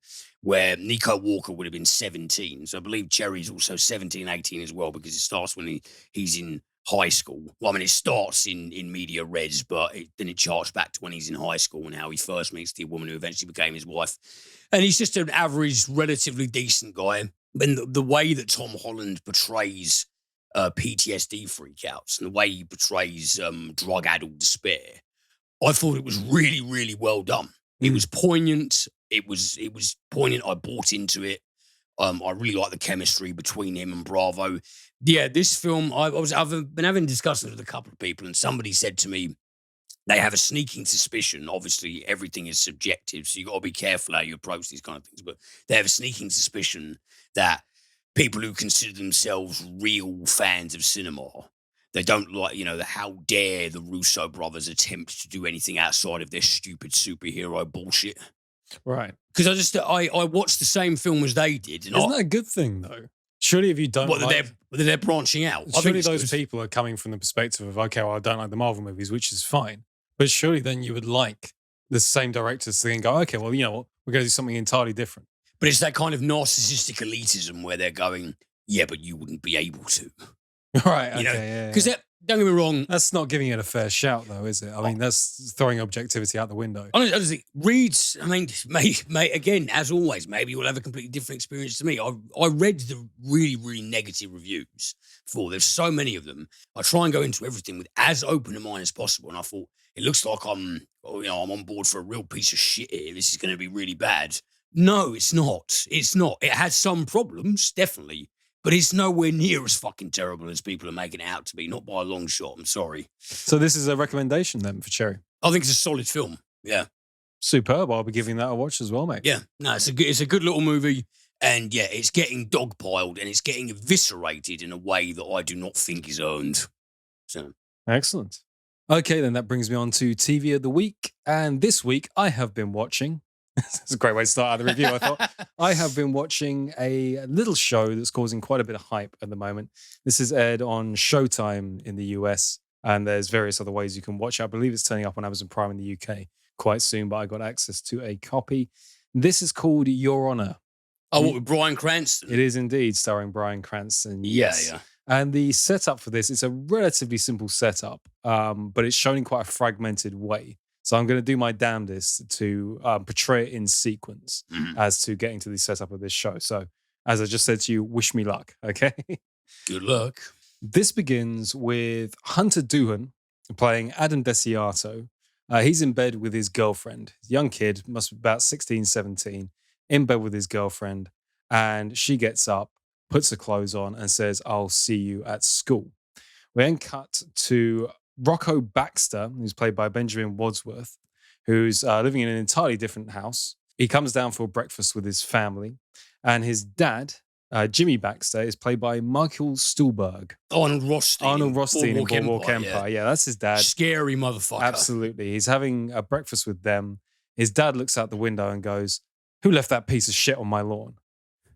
Where Nico Walker would have been 17. So I believe Cherry's also 17, 18 as well, because it starts when he's in high school. Well, I mean, it starts in media res, but then it charts back to when he's in high school and how he first meets the woman who eventually became his wife. And he's just an average, relatively decent guy. And the way that Tom Holland portrays PTSD freakouts and the way he portrays drug-addled despair, I thought it was really, really well done. It was poignant. It was poignant. I bought into it. I really like the chemistry between him and Bravo. Yeah, this film, I've been having discussions with a couple of people, and somebody said to me, they have a sneaking suspicion. Obviously, everything is subjective, so you got to be careful how you approach these kind of things. But they have a sneaking suspicion that people who consider themselves real fans of cinema, they don't like, how dare the Russo brothers attempt to do anything outside of their stupid superhero bullshit. Right. Because I watched the same film as they did. And Isn't that a good thing, though? Surely if you don't they're branching out. Surely those people are coming from the perspective of, okay, well, I don't like the Marvel movies, which is fine. But surely then you would like the same directors to then go, okay, well, you know what? We're going to do something entirely different. But it's that kind of narcissistic elitism where they're going, yeah, but you wouldn't be able to. Right, okay, Because don't get me wrong. That's not giving it a fair shout, though, is it? I mean, that's throwing objectivity out the window. Honestly, reads, I mean, again, as always, maybe you'll have a completely different experience to me. I read the really, really negative reviews before. There's so many of them. I try and go into everything with as open a mind as possible. And I thought, it looks like I'm on board for a real piece of shit here. This is going to be really bad. No, it's not. It's not. It has some problems, definitely. But it's nowhere near as fucking terrible as people are making it out to be. Not by a long shot. I'm sorry. So this is a recommendation then for Cherry. I think it's a solid film. Yeah. Superb. I'll be giving that a watch as well, mate. Yeah. No, it's a good little movie. And yeah, it's getting dogpiled and it's getting eviscerated in a way that I do not think is earned. So Excellent. Okay, then that brings me on to TV of the week. And this week I have been watching, it's a great way to start out the review, I thought. I have been watching a little show that's causing quite a bit of hype at the moment. This is aired on Showtime in the US, and there's various other ways you can watch it. I believe it's turning up on Amazon Prime in the UK quite soon, but I got access to a copy. This is called Your Honor. Oh, what, with Bryan Cranston? It is indeed starring Bryan Cranston. Yes. Yeah. And the setup for this is a relatively simple setup, but it's shown in quite a fragmented way. So I'm going to do my damnedest to portray it in sequence as to getting to the setup of this show. So as I just said to you, wish me luck, okay? Good luck. This begins with Hunter Doohan playing Adam Desiato. He's in bed with his girlfriend. Young kid, must be about 16, 17, in bed with his girlfriend. And she gets up, puts her clothes on and says, I'll see you at school. We then cut to Rocco Baxter, who's played by Benjamin Wadsworth, who's living in an entirely different house. He comes down for breakfast with his family. And his dad, Jimmy Baxter, is played by Michael Stuhlbarg. Arnold Rothstein in Boardwalk Empire. Yeah, that's his dad. Scary motherfucker. Absolutely. He's having a breakfast with them. His dad looks out the window and goes, who left that piece of shit on my lawn?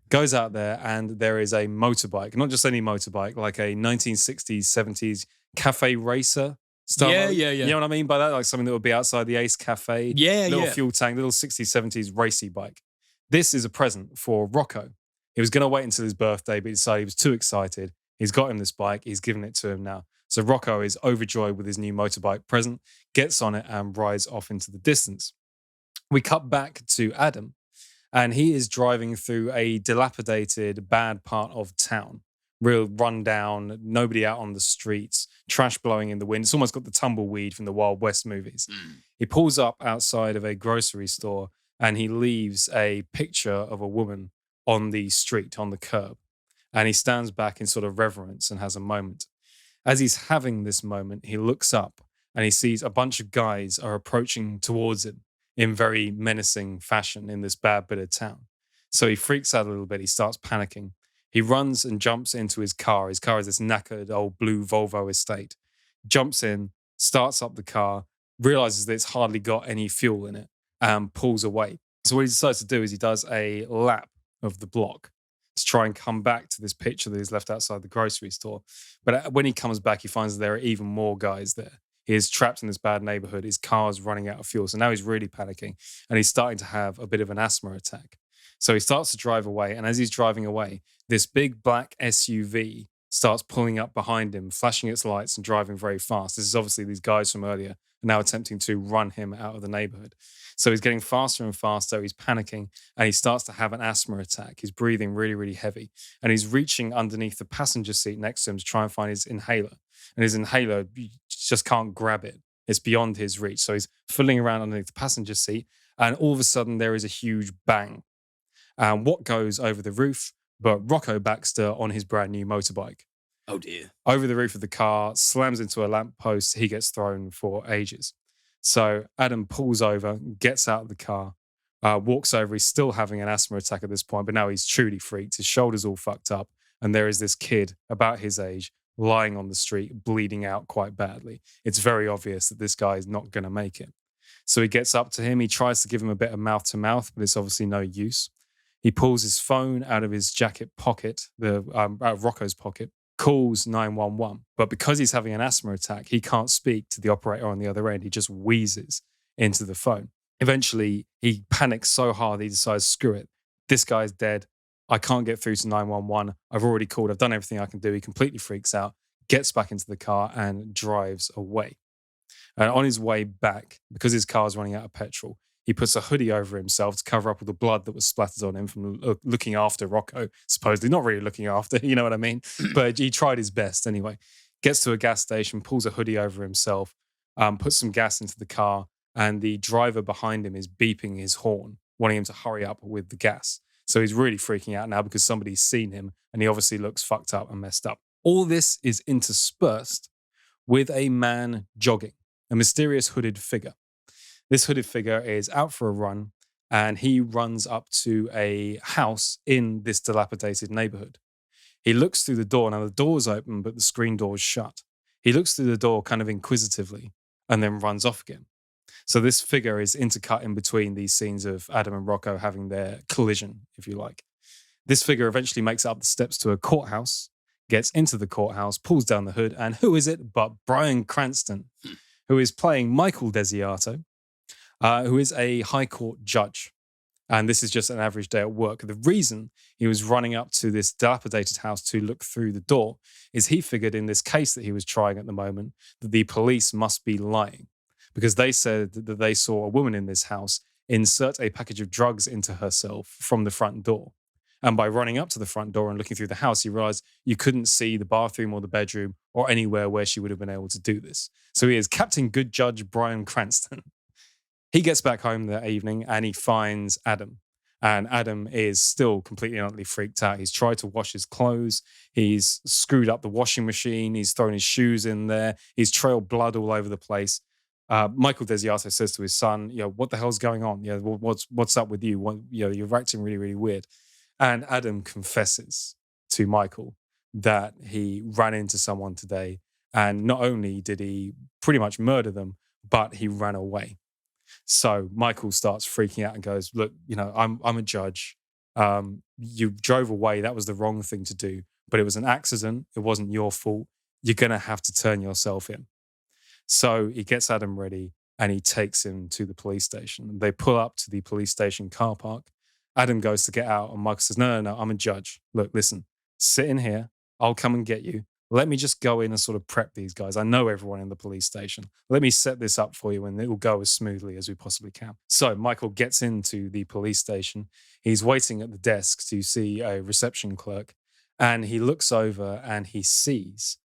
Goes out there and there is a motorbike, not just any motorbike, like a 1960s, 70s cafe racer style. Yeah. You know what I mean by that? Like something that would be outside the Ace Cafe. Little fuel tank, little 60s, 70s racy bike. This is a present for Rocco. He was going to wait until his birthday, but he decided he was too excited. He's got him this bike. He's given it to him now. So Rocco is overjoyed with his new motorbike present, gets on it and rides off into the distance. We cut back to Adam. And he is driving through a dilapidated, bad part of town. Real rundown, nobody out on the streets, trash blowing in the wind. It's almost got the tumbleweed from the Wild West movies. He pulls up outside of a grocery store and he leaves a picture of a woman on the street, on the curb. And he stands back in sort of reverence and has a moment. As he's having this moment, he looks up and he sees a bunch of guys are approaching towards him in very menacing fashion in this bad bit of town. So he freaks out a little bit. He starts panicking. He runs and jumps into his car. His car is this knackered old blue Volvo estate. Jumps in, starts up the car, realizes that it's hardly got any fuel in it, and pulls away. So what he decides to do is he does a lap of the block to try and come back to this picture that he's left outside the grocery store. But when he comes back, he finds that there are even more guys there. He is trapped in this bad neighborhood. His car's running out of fuel. So now he's really panicking and he's starting to have a bit of an asthma attack. So he starts to drive away. And as he's driving away, this big black SUV starts pulling up behind him, flashing its lights and driving very fast. This is obviously these guys from earlier are now attempting to run him out of the neighborhood. So he's getting faster and faster. He's panicking and he starts to have an asthma attack. He's breathing really, really heavy. And he's reaching underneath the passenger seat next to him to try and find his inhaler. And his inhaler, you just can't grab it. It's beyond his reach. So he's fiddling around underneath the passenger seat. And all of a sudden, there is a huge bang. And what goes over the roof but Rocco Baxter on his brand new motorbike? Oh, dear. Over the roof of the car, slams into a lamppost. He gets thrown for ages. So Adam pulls over, gets out of the car, walks over. He's still having an asthma attack at this point, but now he's truly freaked. His shoulder's all fucked up. And there is this kid about his age lying on the street, bleeding out quite badly. It's very obvious that this guy is not going to make it. So he gets up to him. He tries to give him a bit of mouth to mouth, but it's obviously no use. He pulls his phone out of his jacket pocket, out of Rocco's pocket, calls 911. But because he's having an asthma attack, he can't speak to the operator on the other end. He just wheezes into the phone. Eventually, he panics so hard that he decides, screw it. This guy's dead. I can't get through to 911. I've already called. I've done everything I can do. He completely freaks out, gets back into the car and drives away. And on his way back, because his car's running out of petrol, he puts a hoodie over himself to cover up all the blood that was splattered on him from looking after Rocco, supposedly. Not really looking after, you know what I mean? But he tried his best anyway. Gets to a gas station, pulls a hoodie over himself, puts some gas into the car, and the driver behind him is beeping his horn, wanting him to hurry up with the gas. So he's really freaking out now because somebody's seen him and he obviously looks fucked up and messed up. All this is interspersed with a man jogging, a mysterious hooded figure. This hooded figure is out for a run and he runs up to a house in this dilapidated neighborhood. He looks through the door. Now the door's open, but the screen door's shut. He looks through the door kind of inquisitively and then runs off again. So this figure is intercut in between these scenes of Adam and Rocco having their collision, if you like. This figure eventually makes it up the steps to a courthouse, gets into the courthouse, pulls down the hood, and who is it but Bryan Cranston, who is playing Michael Desiato, who is a high court judge. And this is just an average day at work. The reason he was running up to this dilapidated house to look through the door is he figured in this case that he was trying at the moment that the police must be lying, because they said that they saw a woman in this house insert a package of drugs into herself from the front door. And by running up to the front door and looking through the house, he realized you couldn't see the bathroom or the bedroom or anywhere where she would have been able to do this. So he is Captain Good Judge Bryan Cranston. He gets back home that evening and he finds Adam. And Adam is still completely and utterly freaked out. He's tried to wash his clothes. He's screwed up the washing machine. He's thrown his shoes in there. He's trailed blood all over the place. Michael Desiato says to his son, what the hell's going on? What's up with you? You're acting really, really weird. And Adam confesses to Michael that he ran into someone today. And not only did he pretty much murder them, but he ran away. So Michael starts freaking out and goes, look, I'm a judge. You drove away. That was the wrong thing to do, but it was an accident. It wasn't your fault. You're going to have to turn yourself in. So he gets Adam ready and he takes him to the police station. They pull up to the police station car park. Adam goes to get out and Michael says, no, I'm a judge. Look, listen, sit in here. I'll come and get you. Let me just go in and sort of prep these guys. I know everyone in the police station. Let me set this up for you and it will go as smoothly as we possibly can. So Michael gets into the police station. He's waiting at the desk to see a reception clerk and he looks over and he sees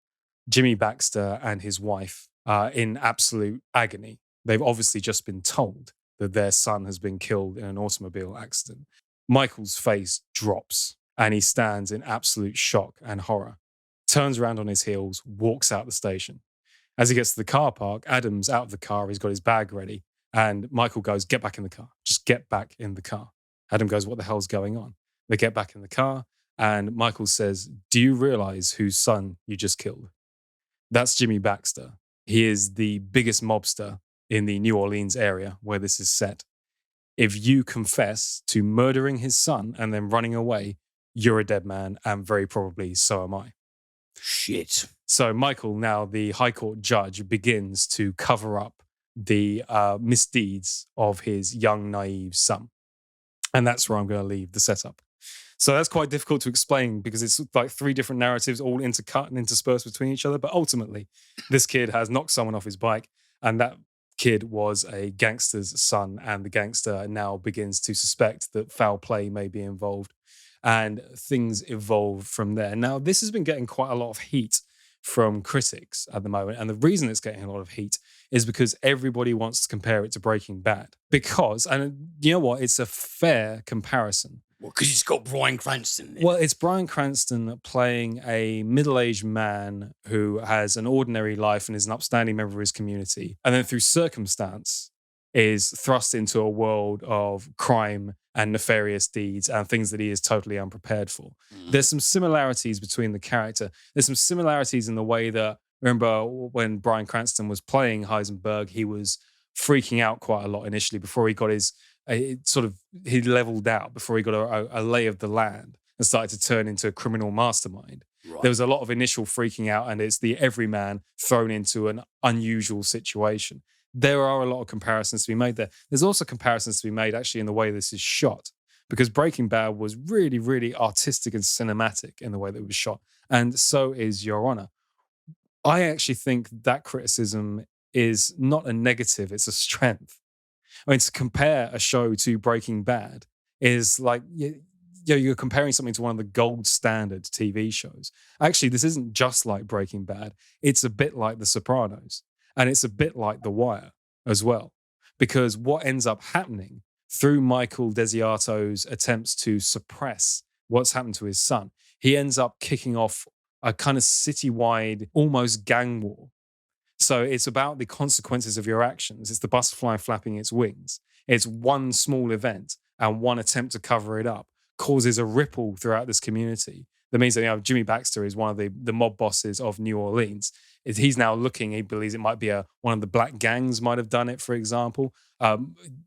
Jimmy Baxter and his wife in absolute agony. They've obviously just been told that their son has been killed in an automobile accident. Michael's face drops and he stands in absolute shock and horror. Turns around on his heels, walks out the station. As he gets to the car park, Adam's out of the car. He's got his bag ready. And Michael goes, get back in the car. Just get back in the car. Adam goes, what the hell's going on? They get back in the car. And Michael says, do you realize whose son you just killed? That's Jimmy Baxter. He is the biggest mobster in the New Orleans area where this is set. If you confess to murdering his son and then running away, you're a dead man. And very probably so am I. Shit. So Michael, now the High Court judge, begins to cover up the misdeeds of his young, naive son. And that's where I'm going to leave the setup. So that's quite difficult to explain because it's like three different narratives all intercut and interspersed between each other. But ultimately, this kid has knocked someone off his bike and that kid was a gangster's son. And the gangster now begins to suspect that foul play may be involved. And things evolve from there. Now, this has been getting quite a lot of heat from critics at the moment. And the reason it's getting a lot of heat is because everybody wants to compare it to Breaking Bad. Because, and you know what, it's a fair comparison. Well, because it's got Bryan Cranston. Well, it's Bryan Cranston playing a middle-aged man who has an ordinary life and is an upstanding member of his community. And then through circumstance is thrust into a world of crime and nefarious deeds and things that he is totally unprepared for. There's some similarities between the character. There's some similarities in the way that, remember when Bryan Cranston was playing Heisenberg, he was freaking out quite a lot initially before he got he leveled out, before he got a lay of the land and started to turn into a criminal mastermind. Right. There was a lot of initial freaking out and it's the everyman thrown into an unusual situation. There are a lot of comparisons to be made there. There's also comparisons to be made actually in the way this is shot, because Breaking Bad was really, really artistic and cinematic in the way that it was shot. And so is Your Honor. I actually think that criticism is not a negative, it's a strength. I mean, to compare a show to Breaking Bad is like, you're comparing something to one of the gold standard TV shows. Actually, this isn't just like Breaking Bad. It's a bit like The Sopranos. And it's a bit like The Wire as well, because what ends up happening through Michael Desiato's attempts to suppress what's happened to his son, he ends up kicking off a kind of citywide, almost gang war. So it's about the consequences of your actions. It's the butterfly flapping its wings. It's one small event and one attempt to cover it up causes a ripple throughout this community. That means that Jimmy Baxter is one of the mob bosses of New Orleans. He's now looking, he believes it might be one of the black gangs might have done it, for example.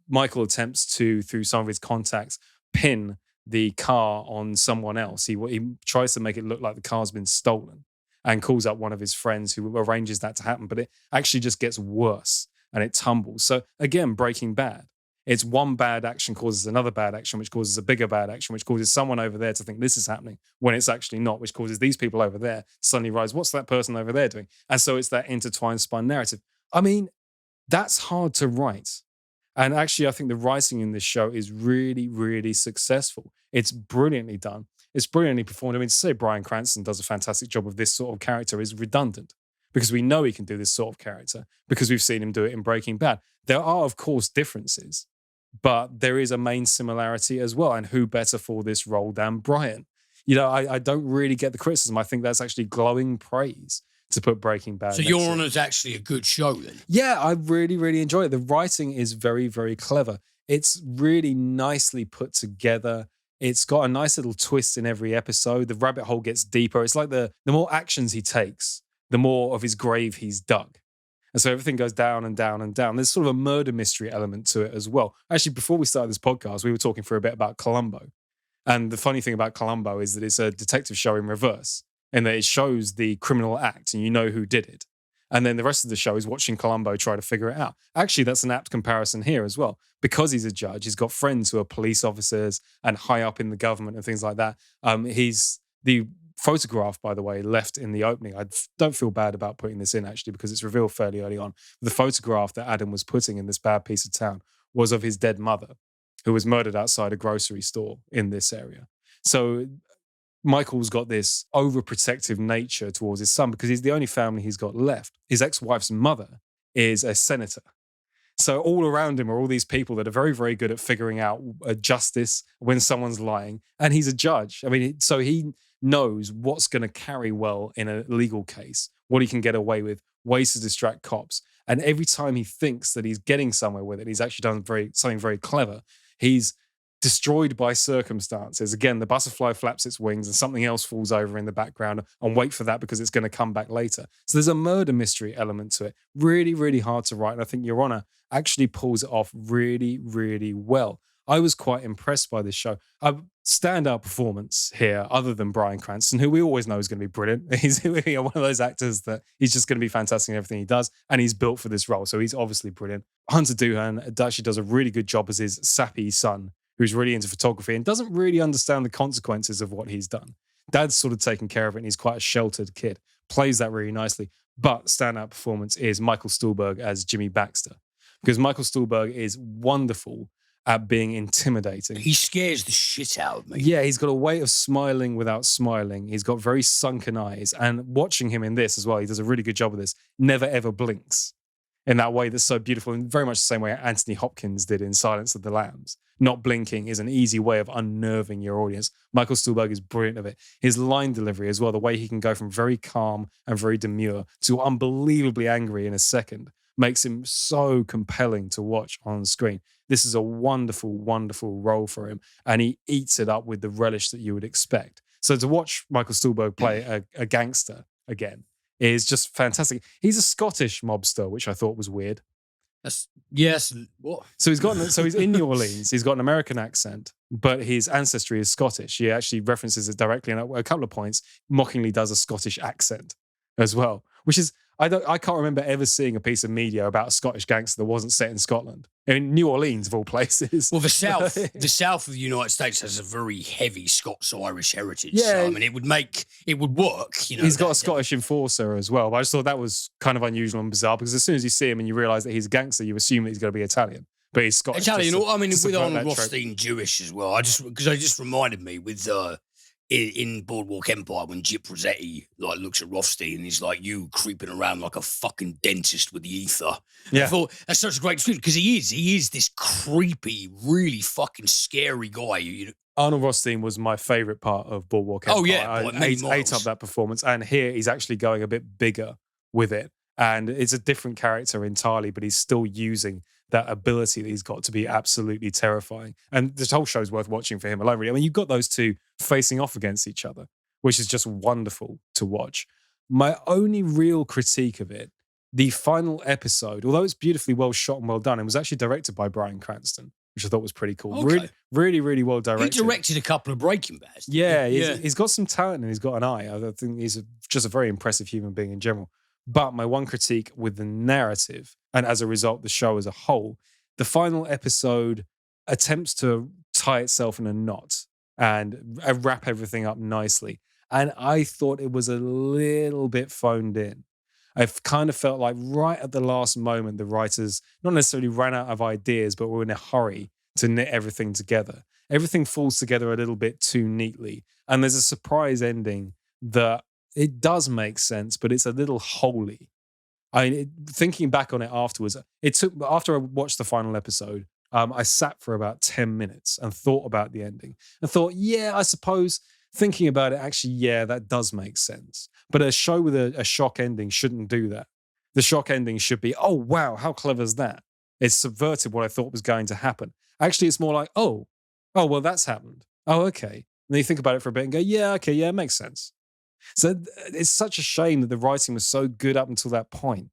Michael attempts to, through some of his contacts, pin the car on someone else. He tries to make it look like the car's been stolen and calls up one of his friends who arranges that to happen. But it actually just gets worse and it tumbles. So again, Breaking Bad. It's one bad action causes another bad action, which causes a bigger bad action, which causes someone over there to think this is happening when it's actually not, which causes these people over there to suddenly realize, what's that person over there doing? And so it's that intertwined spun narrative. I mean, that's hard to write. And actually, I think the writing in this show is really, really successful. It's brilliantly done. It's brilliantly performed. I mean, to say Bryan Cranston does a fantastic job of this sort of character is redundant because we know he can do this sort of character because we've seen him do it in Breaking Bad. There are, of course, differences, but there is a main similarity as well. And who better for this role than Bryan? I don't really get the criticism. I think that's actually glowing praise to put Breaking Bad. So Your Honor's actually a good show then? Yeah, I really, really enjoy it. The writing is very, very clever. It's really nicely put together. It's got a nice little twist in every episode. The rabbit hole gets deeper. It's like the more actions he takes, the more of his grave he's dug. And so everything goes down and down and down. There's sort of a murder mystery element to it as well. Actually, before we started this podcast, we were talking for a bit about Columbo. And the funny thing about Columbo is that it's a detective show in reverse, and that it shows the criminal act and you know who did it. And then the rest of the show is watching Columbo try to figure it out. Actually, that's an apt comparison here as well. Because he's a judge, he's got friends who are police officers and high up in the government and things like that. He's the photograph, by the way, left in the opening. I don't feel bad about putting this in, actually, because it's revealed fairly early on. The photograph that Adam was putting in this bad piece of town was of his dead mother, who was murdered outside a grocery store in this area. So Michael's got this overprotective nature towards his son because he's the only family he's got left. His ex-wife's mother is a senator. So all around him are all these people that are very, very good at figuring out justice when someone's lying. And he's a judge. I mean, so he knows what's going to carry well in a legal case, what he can get away with, ways to distract cops. And every time he thinks that he's getting somewhere with it, he's actually done something very clever. He's destroyed by circumstances. Again, the butterfly flaps its wings and something else falls over in the background, and wait for that because it's going to come back later. So there's a murder mystery element to it. Really, really hard to write. And I think Your Honor actually pulls it off really, really well. I was quite impressed by this show. A standout performance here, other than Bryan Cranston, who we always know is going to be brilliant. He's one of those actors that he's just going to be fantastic in everything he does, and he's built for this role. So he's obviously brilliant. Hunter Doohan actually does a really good job as his sappy son, who's really into photography and doesn't really understand the consequences of what he's done. Dad's sort of taken care of it, and he's quite a sheltered kid. Plays that really nicely. But standout performance is Michael Stuhlbarg as Jimmy Baxter, because Michael Stuhlbarg is wonderful at being intimidating. He scares the shit out of me. Yeah, he's got a way of smiling without smiling. He's got very sunken eyes. And watching him in this as well, he does a really good job of this. Never ever blinks in that way that's so beautiful, and very much the same way Anthony Hopkins did in Silence of the Lambs. Not blinking is an easy way of unnerving your audience. Michael Stuhlbarg is brilliant of it. His line delivery as well, the way he can go from very calm and very demure to unbelievably angry in a second, makes him so compelling to watch on screen. This is a wonderful, wonderful role for him, and he eats it up with the relish that you would expect. So to watch Michael Stuhlbarg play a gangster again is just fantastic. He's a Scottish mobster, which I thought was weird. Yes. What? So he's in New Orleans. He's got an American accent, but his ancestry is Scottish. He actually references it directly, and at a couple of points, mockingly does a Scottish accent as well, which is, I can't remember ever seeing a piece of media about a Scottish gangster that wasn't set in Scotland. In New Orleans, of all places. Well, the south of the United States has a very heavy Scots-Irish heritage. Yeah. So, I mean, it would work. He's got a Scottish enforcer as well. But I just thought that was kind of unusual and bizarre, because as soon as you see him and you realise that he's a gangster, you assume that he's going to be Italian. But he's Scottish. Italian, with Arnold Rothstein Jewish as well. Because I just reminded me with in Boardwalk Empire when Gyp Rossetti like looks at Rothstein and he's like, "You creeping around like a fucking dentist with the ether." I Yeah. thought that's such a great description because he is this creepy, really fucking scary guy. Arnold Rothstein was my favorite part of Boardwalk Empire. Oh, yeah, I by many ate miles. up that performance, and here he's actually going a bit bigger with it, and it's a different character entirely, but he's still using that ability that he's got to be absolutely terrifying. And this whole show's worth watching for him alone, really. I mean, you've got those two facing off against each other, which is just wonderful to watch. My only real critique of it, the final episode, although it's beautifully well shot and well done, it was actually directed by Bryan Cranston, which I thought was pretty cool. Okay. Really well He directed. directed a couple of Breaking Bads. Yeah, he's got some talent and he's got an eye. I think he's just a very impressive human being in general. But my one critique with the narrative, and as a result, the show as a whole, the final episode attempts to tie itself in a knot and wrap everything up nicely. And I thought it was a little bit phoned in. I've kind of felt like right at the last moment, the writers not necessarily ran out of ideas, but were in a hurry to knit everything together. Everything falls together a little bit too neatly. And there's a surprise ending that it does make sense, but it's a little holy. Thinking back on it afterwards, after I watched the final episode, I sat for about 10 minutes and thought about the ending and thought, yeah, I suppose thinking about it, actually, yeah, that does make sense. But a show with a shock ending shouldn't do that. The shock ending should be, oh, wow, how clever is that? It's subverted what I thought was going to happen. Actually, it's more like, oh, well, that's happened. Oh, okay. And then you think about it for a bit and go, yeah, okay, yeah, it makes sense. So it's such a shame that the writing was so good up until that point.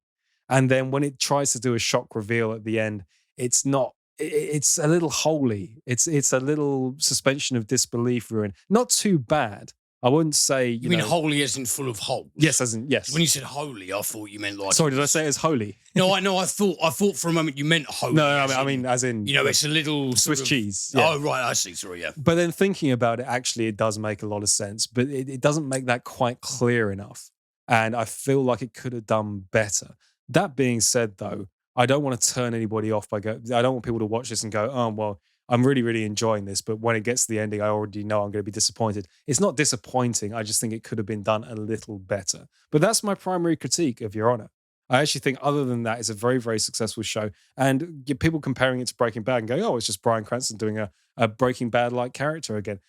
And then when it tries to do a shock reveal at the end, it's not, it's a little holy. It's a little suspension of disbelief ruin. Not too bad. I wouldn't say, You mean holy as in full of holes? Yes, as in, yes. When you said holy, I thought you meant like... Sorry, did I say it as holy? No, I thought for a moment you meant holy. No, I mean, as in... it's a little... Swiss cheese. Yeah. Oh, right, I see. Sorry, yeah. But then thinking about it, actually, it does make a lot of sense. But it doesn't make that quite clear enough. And I feel like it could have done better. That being said, though, I don't want to turn anybody off I don't want people to watch this and go, oh, well, I'm really, really enjoying this. But when it gets to the ending, I already know I'm going to be disappointed. It's not disappointing. I just think it could have been done a little better. But that's my primary critique of Your Honor. I actually think other than that, it's a very, very successful show. And people comparing it to Breaking Bad and going, oh, it's just Bryan Cranston doing a Breaking Bad-like character again.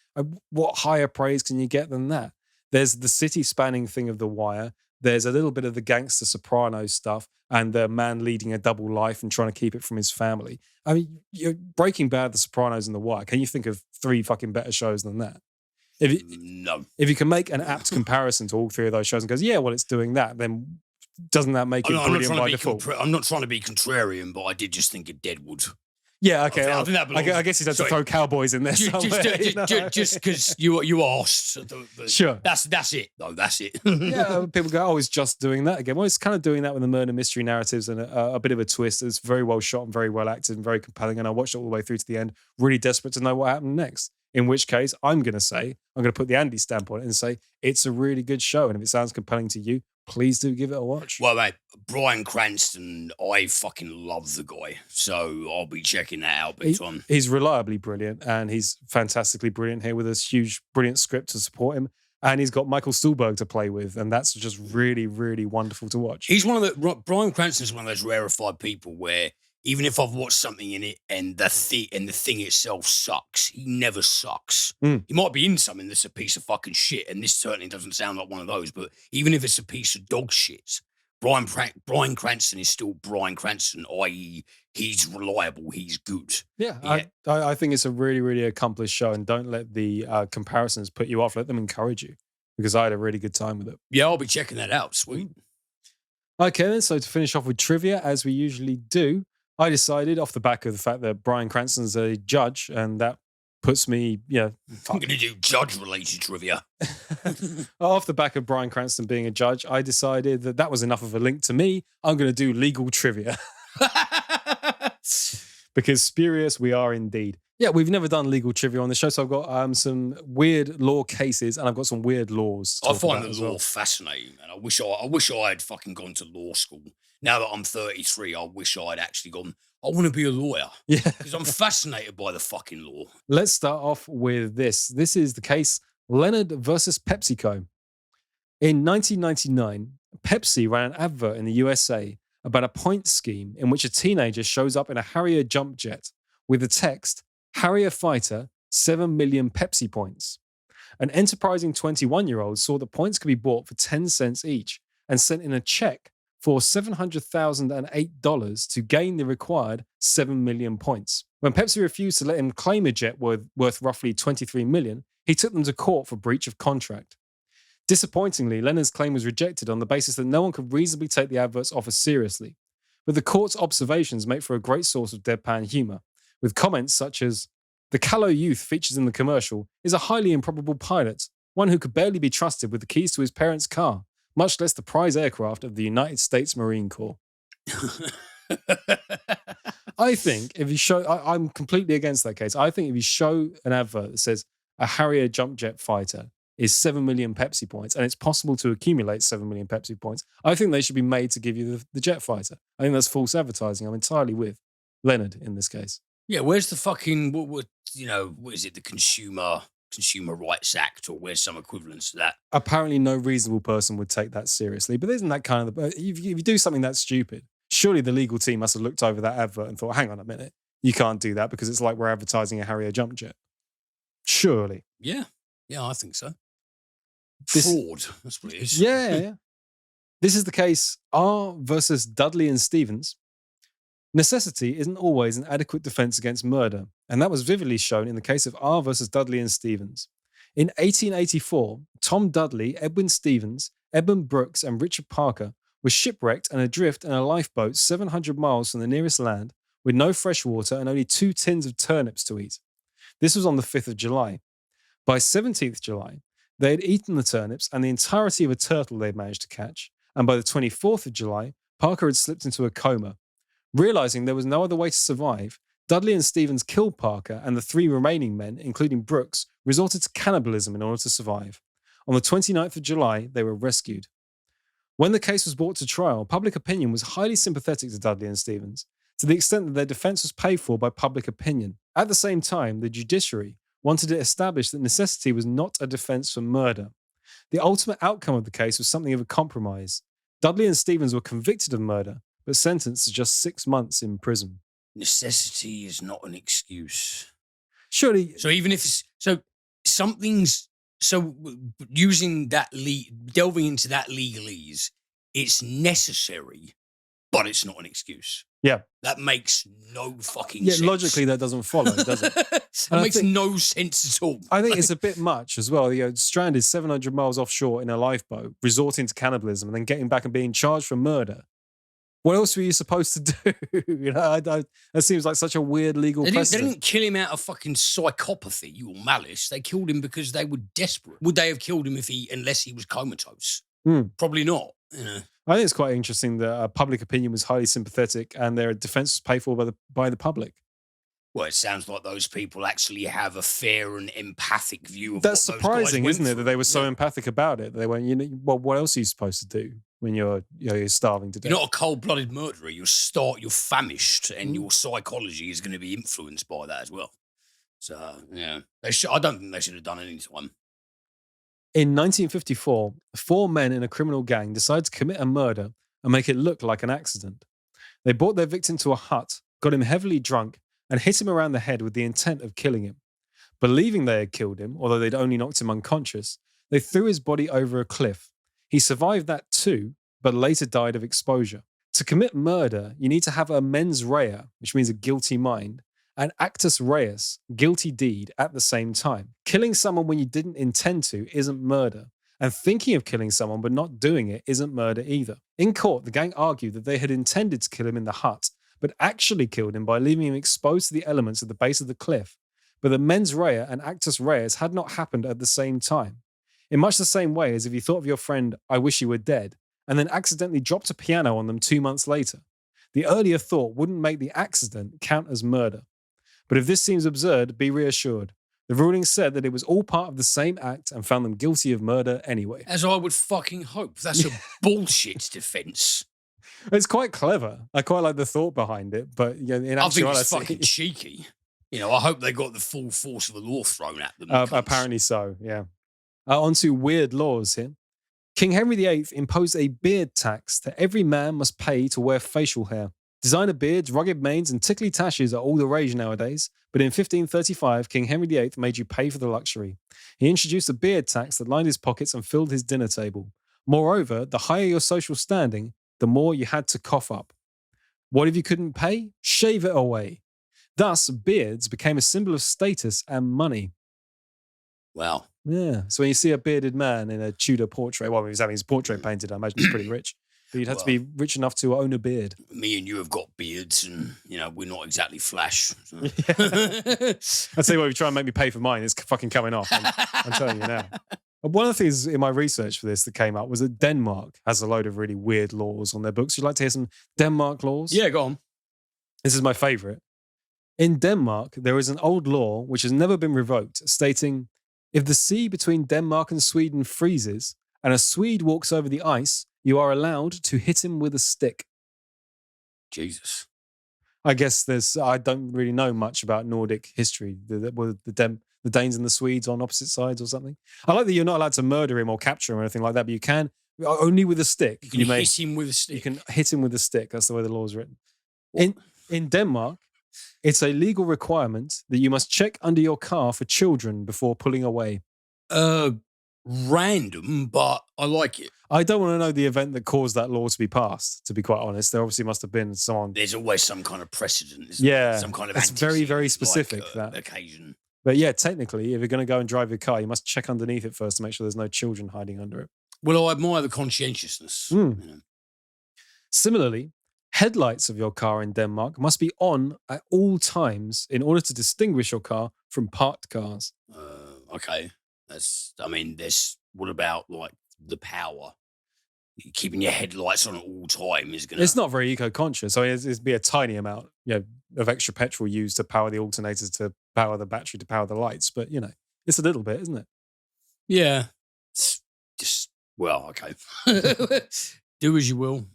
What higher praise can you get than that? There's the city-spanning thing of The Wire. There's a little bit of the gangster Sopranos stuff and the man leading a double life and trying to keep it from his family. I mean, you're Breaking Bad, The Sopranos, and The Wire. Can you think of 3 fucking better shows than that? No. If you can make an apt comparison to all 3 of those shows and goes, yeah, well, it's doing that, then doesn't that make it brilliant by default? I'm not trying to be contrarian, but I did just think of Deadwood. Yeah, okay. I think that belongs, I guess he'd have to throw Cowboys in there somewhere. Just because you asked. Sure. That's it, though. That's it. Yeah, people go, oh, it's just doing that again. Well, it's kind of doing that with the murder mystery narratives and a bit of a twist. It's very well shot and very well acted and very compelling. And I watched it all the way through to the end, really desperate to know what happened next. In which case, I'm going to put the Andy stamp on it and say, it's a really good show. And if it sounds compelling to you, please do give it a watch. Well, mate, Bryan Cranston, I fucking love the guy. So I'll be checking that out big time. He's reliably brilliant and he's fantastically brilliant here with this huge, brilliant script to support him. And he's got Michael Stuhlbarg to play with. And that's just really, really wonderful to watch. Bryan Cranston's one of those rarefied people where even if I've watched something in it and the thing itself sucks, he never sucks. He might be in something that's a piece of fucking shit, and this certainly doesn't sound like one of those, but even if it's a piece of dog shit, Bryan Cranston is still Bryan Cranston, i.e. he's reliable, he's good. Yeah. I think it's a really, really accomplished show, and don't let the comparisons put you off. Let them encourage you, because I had a really good time with it. Yeah, I'll be checking that out. Sweet. Okay, then, so to finish off with trivia, as we usually do, I decided off the back of the fact that Bryan Cranston's a judge, and that puts me, I'm going to do judge-related trivia. Off the back of Bryan Cranston being a judge, I decided that was enough of a link to me. I'm going to do legal trivia. Because spurious we are indeed. Yeah, we've never done legal trivia on the show, so I've got some weird law cases, and I've got some weird laws. I find the law fascinating, man. I wish I had fucking gone to law school. Now that I'm 33, I wish I had actually gone, I want to be a lawyer. Yeah. Because I'm fascinated by the fucking law. Let's start off with this. This is the case Leonard versus PepsiCo. In 1999, Pepsi ran an advert in the USA about a point scheme in which a teenager shows up in a Harrier jump jet with the text, Harrier fighter, 7 million Pepsi points. An enterprising 21-year-old saw that points could be bought for 10 cents each and sent in a check for $700,008 to gain the required 7 million points. When Pepsi refused to let him claim a jet worth roughly 23 million, he took them to court for breach of contract. Disappointingly, Leonard's claim was rejected on the basis that no one could reasonably take the advert's offer seriously. But the court's observations make for a great source of deadpan humour, with comments such as, "The callow youth featured in the commercial is a highly improbable pilot, one who could barely be trusted with the keys to his parents' car, much less the prize aircraft of the United States Marine Corps." I think if you show, I'm completely against that case. I think if you show an advert that says a Harrier jump jet fighter is 7 million Pepsi points, and it's possible to accumulate 7 million Pepsi points, I think they should be made to give you the jet fighter. I think that's false advertising. I'm entirely with Leonard in this case. Yeah, where's the fucking, what is it, the Consumer Rights Act, or where's some equivalence to that? Apparently no reasonable person would take that seriously, but isn't that kind of, if you do something that stupid, surely the legal team must have looked over that advert and thought, hang on a minute, you can't do that because it's like we're advertising a Harrier jump jet. Surely. Yeah, I think so. Fraud, that's what it is. Yeah. This is the case R versus Dudley and Stevens. Necessity isn't always an adequate defense against murder, and that was vividly shown in the case of R versus Dudley and Stevens. In 1884, Tom Dudley, Edwin Stevens, Edmund Brooks, and Richard Parker were shipwrecked and adrift in a lifeboat 700 miles from the nearest land with no fresh water and only 2 tins of turnips to eat. This was on the 5th of July. By 17th July, they had eaten the turnips and the entirety of a turtle they had managed to catch, and by the 24th of July, Parker had slipped into a coma. Realizing there was no other way to survive, Dudley and Stevens killed Parker, and the 3 remaining men, including Brooks, resorted to cannibalism in order to survive. On the 29th of July, they were rescued. When the case was brought to trial, public opinion was highly sympathetic to Dudley and Stevens, to the extent that their defense was paid for by public opinion. At the same time, the judiciary wanted to establish that necessity was not a defense for murder. The ultimate outcome of the case was something of a compromise. Dudley and Stevens were convicted of murder, but sentenced to just 6 months in prison. Necessity is not an excuse. Surely. So even if using that delving into that legalese, it's necessary, but it's not an excuse. Yeah. That makes no fucking sense. Yeah, logically that doesn't follow, does it? That makes no sense at all. I think it's a bit much as well. Stranded 700 miles offshore in a lifeboat, resorting to cannibalism, and then getting back and being charged for murder. What else were you supposed to do? That seems like such a weird legal precedent. They didn't kill him out of fucking psychopathy or malice. They killed him because they were desperate. Would they have killed him unless he was comatose? Probably not. I think it's quite interesting that public opinion was highly sympathetic and their defense was paid for by the public. Well, it sounds like those people actually have a fair and empathic view of That's surprising, isn't it, that they were so empathic about it? They went, what else are you supposed to do when you're starving to death? You're not a cold-blooded murderer. You're famished, and your psychology is going to be influenced by that as well. So, yeah. I don't think they should have done any time. In 1954, 4 men in a criminal gang decided to commit a murder and make it look like an accident. They brought their victim to a hut, got him heavily drunk, and hit him around the head with the intent of killing him. Believing they had killed him, although they'd only knocked him unconscious, they threw his body over a cliff. He survived that too, but later died of exposure. To commit murder, you need to have a mens rea, which means a guilty mind, and actus reus, guilty deed, at the same time. Killing someone when you didn't intend to isn't murder, and thinking of killing someone but not doing it isn't murder either. In court, the gang argued that they had intended to kill him in the hut, but actually killed him by leaving him exposed to the elements at the base of the cliff. But the mens rea and actus reus had not happened at the same time. In much the same way as if you thought of your friend, "I wish you were dead," and then accidentally dropped a piano on them 2 months later. The earlier thought wouldn't make the accident count as murder. But if this seems absurd, be reassured. The ruling said that it was all part of the same act and found them guilty of murder anyway. As I would fucking hope. That's a bullshit defense. It's quite clever. I quite like the thought behind it, but in I think it's fucking cheeky. I hope they got the full force of the law thrown at them. Apparently so, yeah. On to weird laws here. King Henry VIII imposed a beard tax that every man must pay to wear facial hair. Designer beards, rugged manes, and tickly tashes are all the rage nowadays, but in 1535, King Henry VIII made you pay for the luxury. He introduced a beard tax that lined his pockets and filled his dinner table. Moreover, the higher your social standing, the more you had to cough up. What if you couldn't pay? Shave it away. Thus, beards became a symbol of status and money. Wow. Yeah. So when you see a bearded man in a Tudor portrait, well, he was having his portrait painted, I imagine he's pretty rich. But you'd have to be rich enough to own a beard. Me and you have got beards, and we're not exactly flash. So. Yeah. I'll tell you what, if you try and make me pay for mine, it's fucking coming off. I'm telling you now. One of the things in my research for this that came up was that Denmark has a load of really weird laws on their books. You'd like to hear some Denmark laws? Yeah, go on. This is my favorite. In Denmark, there is an old law which has never been revoked, stating, if the sea between Denmark and Sweden freezes and a Swede walks over the ice, you are allowed to hit him with a stick. Jesus. I guess I don't really know much about Nordic history. Were the Danes and the Swedes on opposite sides or something? I like that you're not allowed to murder him or capture him or anything like that, but you can, only with a stick. You can hit him with a stick. You can hit him with a stick. That's the way the law is written. In Denmark, it's a legal requirement that you must check under your car for children before pulling away. Random, but I like it. I don't want to know the event that caused that law to be passed, to be quite honest. There obviously must have been someone. There's always some kind of precedent, isn't there? Yeah. Some kind of it's very, very specific, that occasion. But yeah, technically, if you're going to go and drive your car, you must check underneath it first to make sure there's no children hiding under it. Well, I admire the conscientiousness. Similarly, headlights of your car in Denmark must be on at all times in order to distinguish your car from parked cars. Okay. What about like the power? Keeping your headlights on at all time is going to... It's not very eco-conscious. I mean, it'd be a tiny amount of extra petrol used to power the alternators, to power the battery, to power the lights. But, it's a little bit, isn't it? Yeah. It's just, well, okay. Do as you will.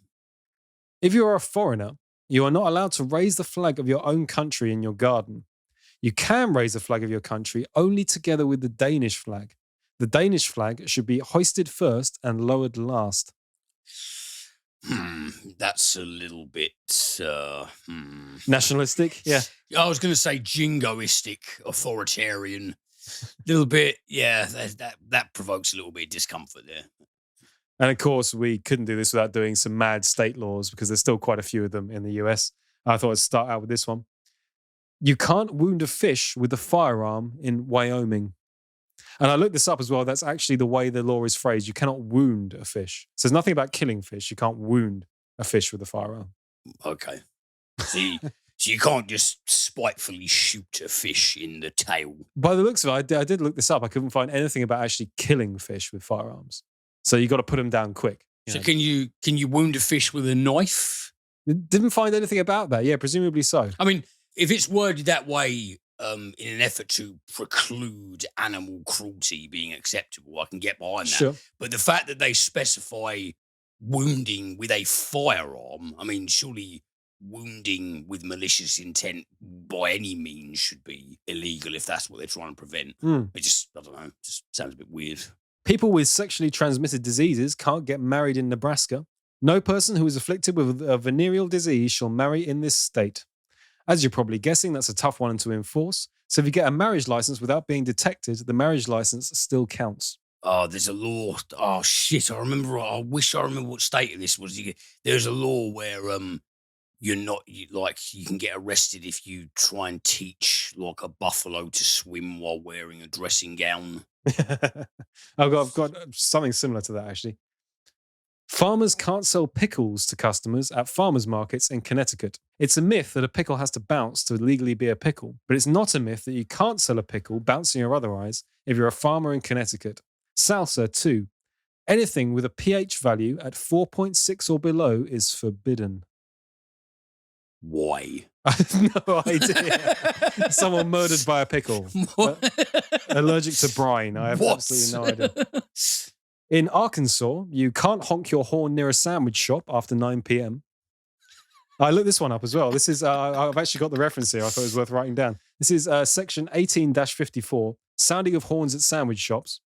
If you're a foreigner, you are not allowed to raise the flag of your own country in your garden. You can raise the flag of your country only together with the Danish flag. The Danish flag should be hoisted first and lowered last. That's a little bit... Nationalistic? Yeah. I was going to say jingoistic, authoritarian. A little bit, yeah, that provokes a little bit of discomfort there. And of course, we couldn't do this without doing some mad state laws, because there's still quite a few of them in the US. I thought I'd start out with this one. You can't wound a fish with a firearm in Wyoming. And I looked this up as well. That's actually the way the law is phrased. You cannot wound a fish. So there's nothing about killing fish. You can't wound a fish with a firearm. Okay. See, so you can't just spitefully shoot a fish in the tail. By the looks of it, I did look this up. I couldn't find anything about actually killing fish with firearms. So you got to put them down quick. So can you wound a fish with a knife? Didn't find anything about that. Yeah, presumably so. I mean, if it's worded that way in an effort to preclude animal cruelty being acceptable, I can get behind that. Sure. But the fact that they specify wounding with a firearm, I mean, surely wounding with malicious intent by any means should be illegal if that's what they're trying to prevent. It just, I don't know, just sounds a bit weird. People with sexually transmitted diseases can't get married in Nebraska. No person who is afflicted with a venereal disease shall marry in this state. As you're probably guessing, that's a tough one to enforce. So if you get a marriage license without being detected, the marriage license still counts. Oh, there's a law. Oh, shit. I wish I remember what state this was. There's a law where you can get arrested if you try and teach like a buffalo to swim while wearing a dressing gown. I've got something similar to that, actually. Farmers can't sell pickles to customers at farmers markets in Connecticut. It's a myth that a pickle has to bounce to legally be a pickle, but it's not a myth that you can't sell a pickle, bouncing or otherwise, if you're a farmer in Connecticut. Salsa, too. Anything with a pH value at 4.6 or below is forbidden. Why? I have no idea. Someone murdered by a pickle. Allergic to brine. I have absolutely no idea. In Arkansas, you can't honk your horn near a sandwich shop after 9 p.m. I looked this one up as well. This is, I've actually got the reference here. I thought it was worth writing down. This is section 18-54, sounding of horns at sandwich shops.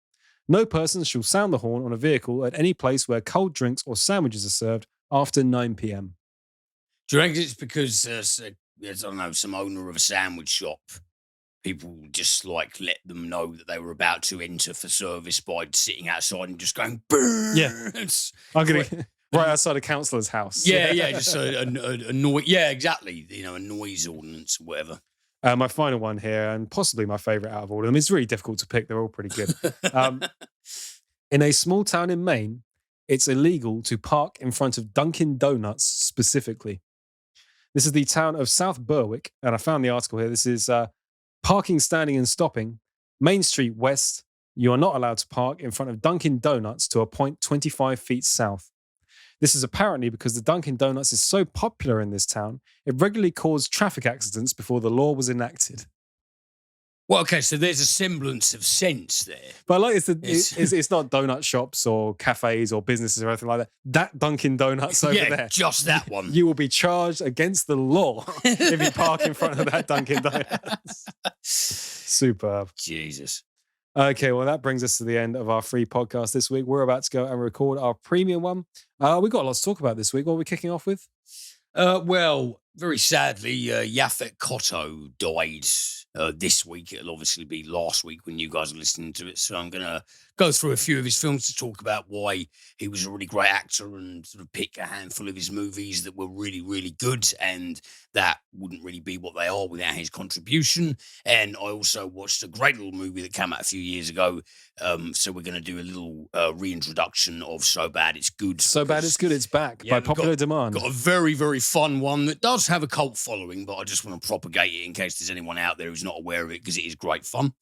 No person shall sound the horn on a vehicle at any place where cold drinks or sandwiches are served after 9 p.m. Do you reckon it's because I don't know, some owner of a sandwich shop, people just like let them know that they were about to enter for service by sitting outside and just going, "Burn!" Yeah. I'm going to right outside a councillor's house. Yeah, just a noise. Yeah, exactly. You know, a noise ordinance or whatever. My final one here, and possibly my favourite out of all of them. It's really difficult to pick. They're all pretty good. In a small town in Maine, it's illegal to park in front of Dunkin' Donuts specifically. This is the town of South Berwick, and I found the article here. This is parking, standing, and stopping. Main Street West. You are not allowed to park in front of Dunkin' Donuts to a point 25 feet south. This is apparently because the Dunkin' Donuts is so popular in this town, it regularly caused traffic accidents before the law was enacted. Well, okay, so there's a semblance of sense there. But like it's not donut shops or cafes or businesses or anything like that. That Dunkin' Donuts over there. Just that one. You will be charged against the law if you park in front of that Dunkin' Donuts. Superb. Jesus. Okay, well, that brings us to the end of our free podcast this week. We're about to go and record our premium one. We've got a lot to talk about this week. What are we kicking off with? Well, very sadly, Yaphet Kotto died this week. It'll obviously be last week when you guys are listening to it. So I'm going to go through a few of his films to talk about why he was a really great actor and sort of pick a handful of his movies that were really, really good and that wouldn't really be what they are without his contribution. And I also watched a great little movie that came out a few years ago. So we're going to do a little reintroduction of So Bad It's Good. So Bad It's Good, it's back by popular demand. Got a very, very fun one that does have a cult following, but I just want to propagate it in case there's anyone out there who's not aware of it because it is great fun.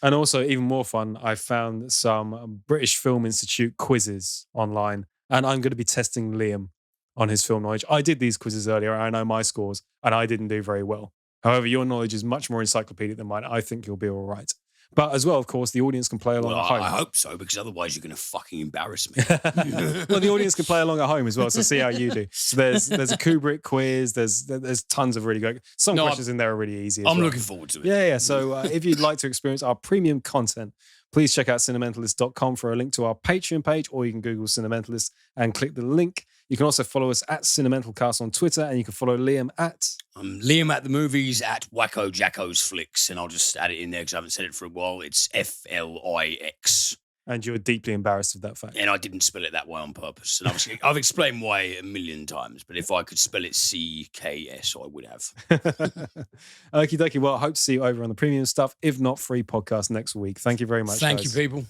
And also, even more fun, I found some British Film Institute quizzes online, and I'm going to be testing Liam on his film knowledge. I did these quizzes earlier. I know my scores, and I didn't do very well. However, your knowledge is much more encyclopedic than mine. I think you'll be all right. But as well, of course, the audience can play along at home. I hope so, because otherwise you're going to fucking embarrass me. Well, the audience can play along at home as well, so see how you do. So there's a Kubrick quiz. There's tons of really good. Some questions in there are really easy. I'm looking forward to it. Yeah. So if you'd like to experience our premium content, please check out cinementalist.com for a link to our Patreon page, or you can Google Cinementalist and click the link. You can also follow us at Cinementalcast on Twitter, and you can follow Liam at... Liam at the movies at Wacko Jacko's Flicks, and I'll just add it in there because I haven't said it for a while. It's FLIX. And you're deeply embarrassed of that fact. And I didn't spell it that way on purpose. And I've explained why a million times, but if I could spell it CKS, I would have. Okie dokie. Well, I hope to see you over on the premium stuff. If not, free podcast next week. Thank you very much. Thank you, people.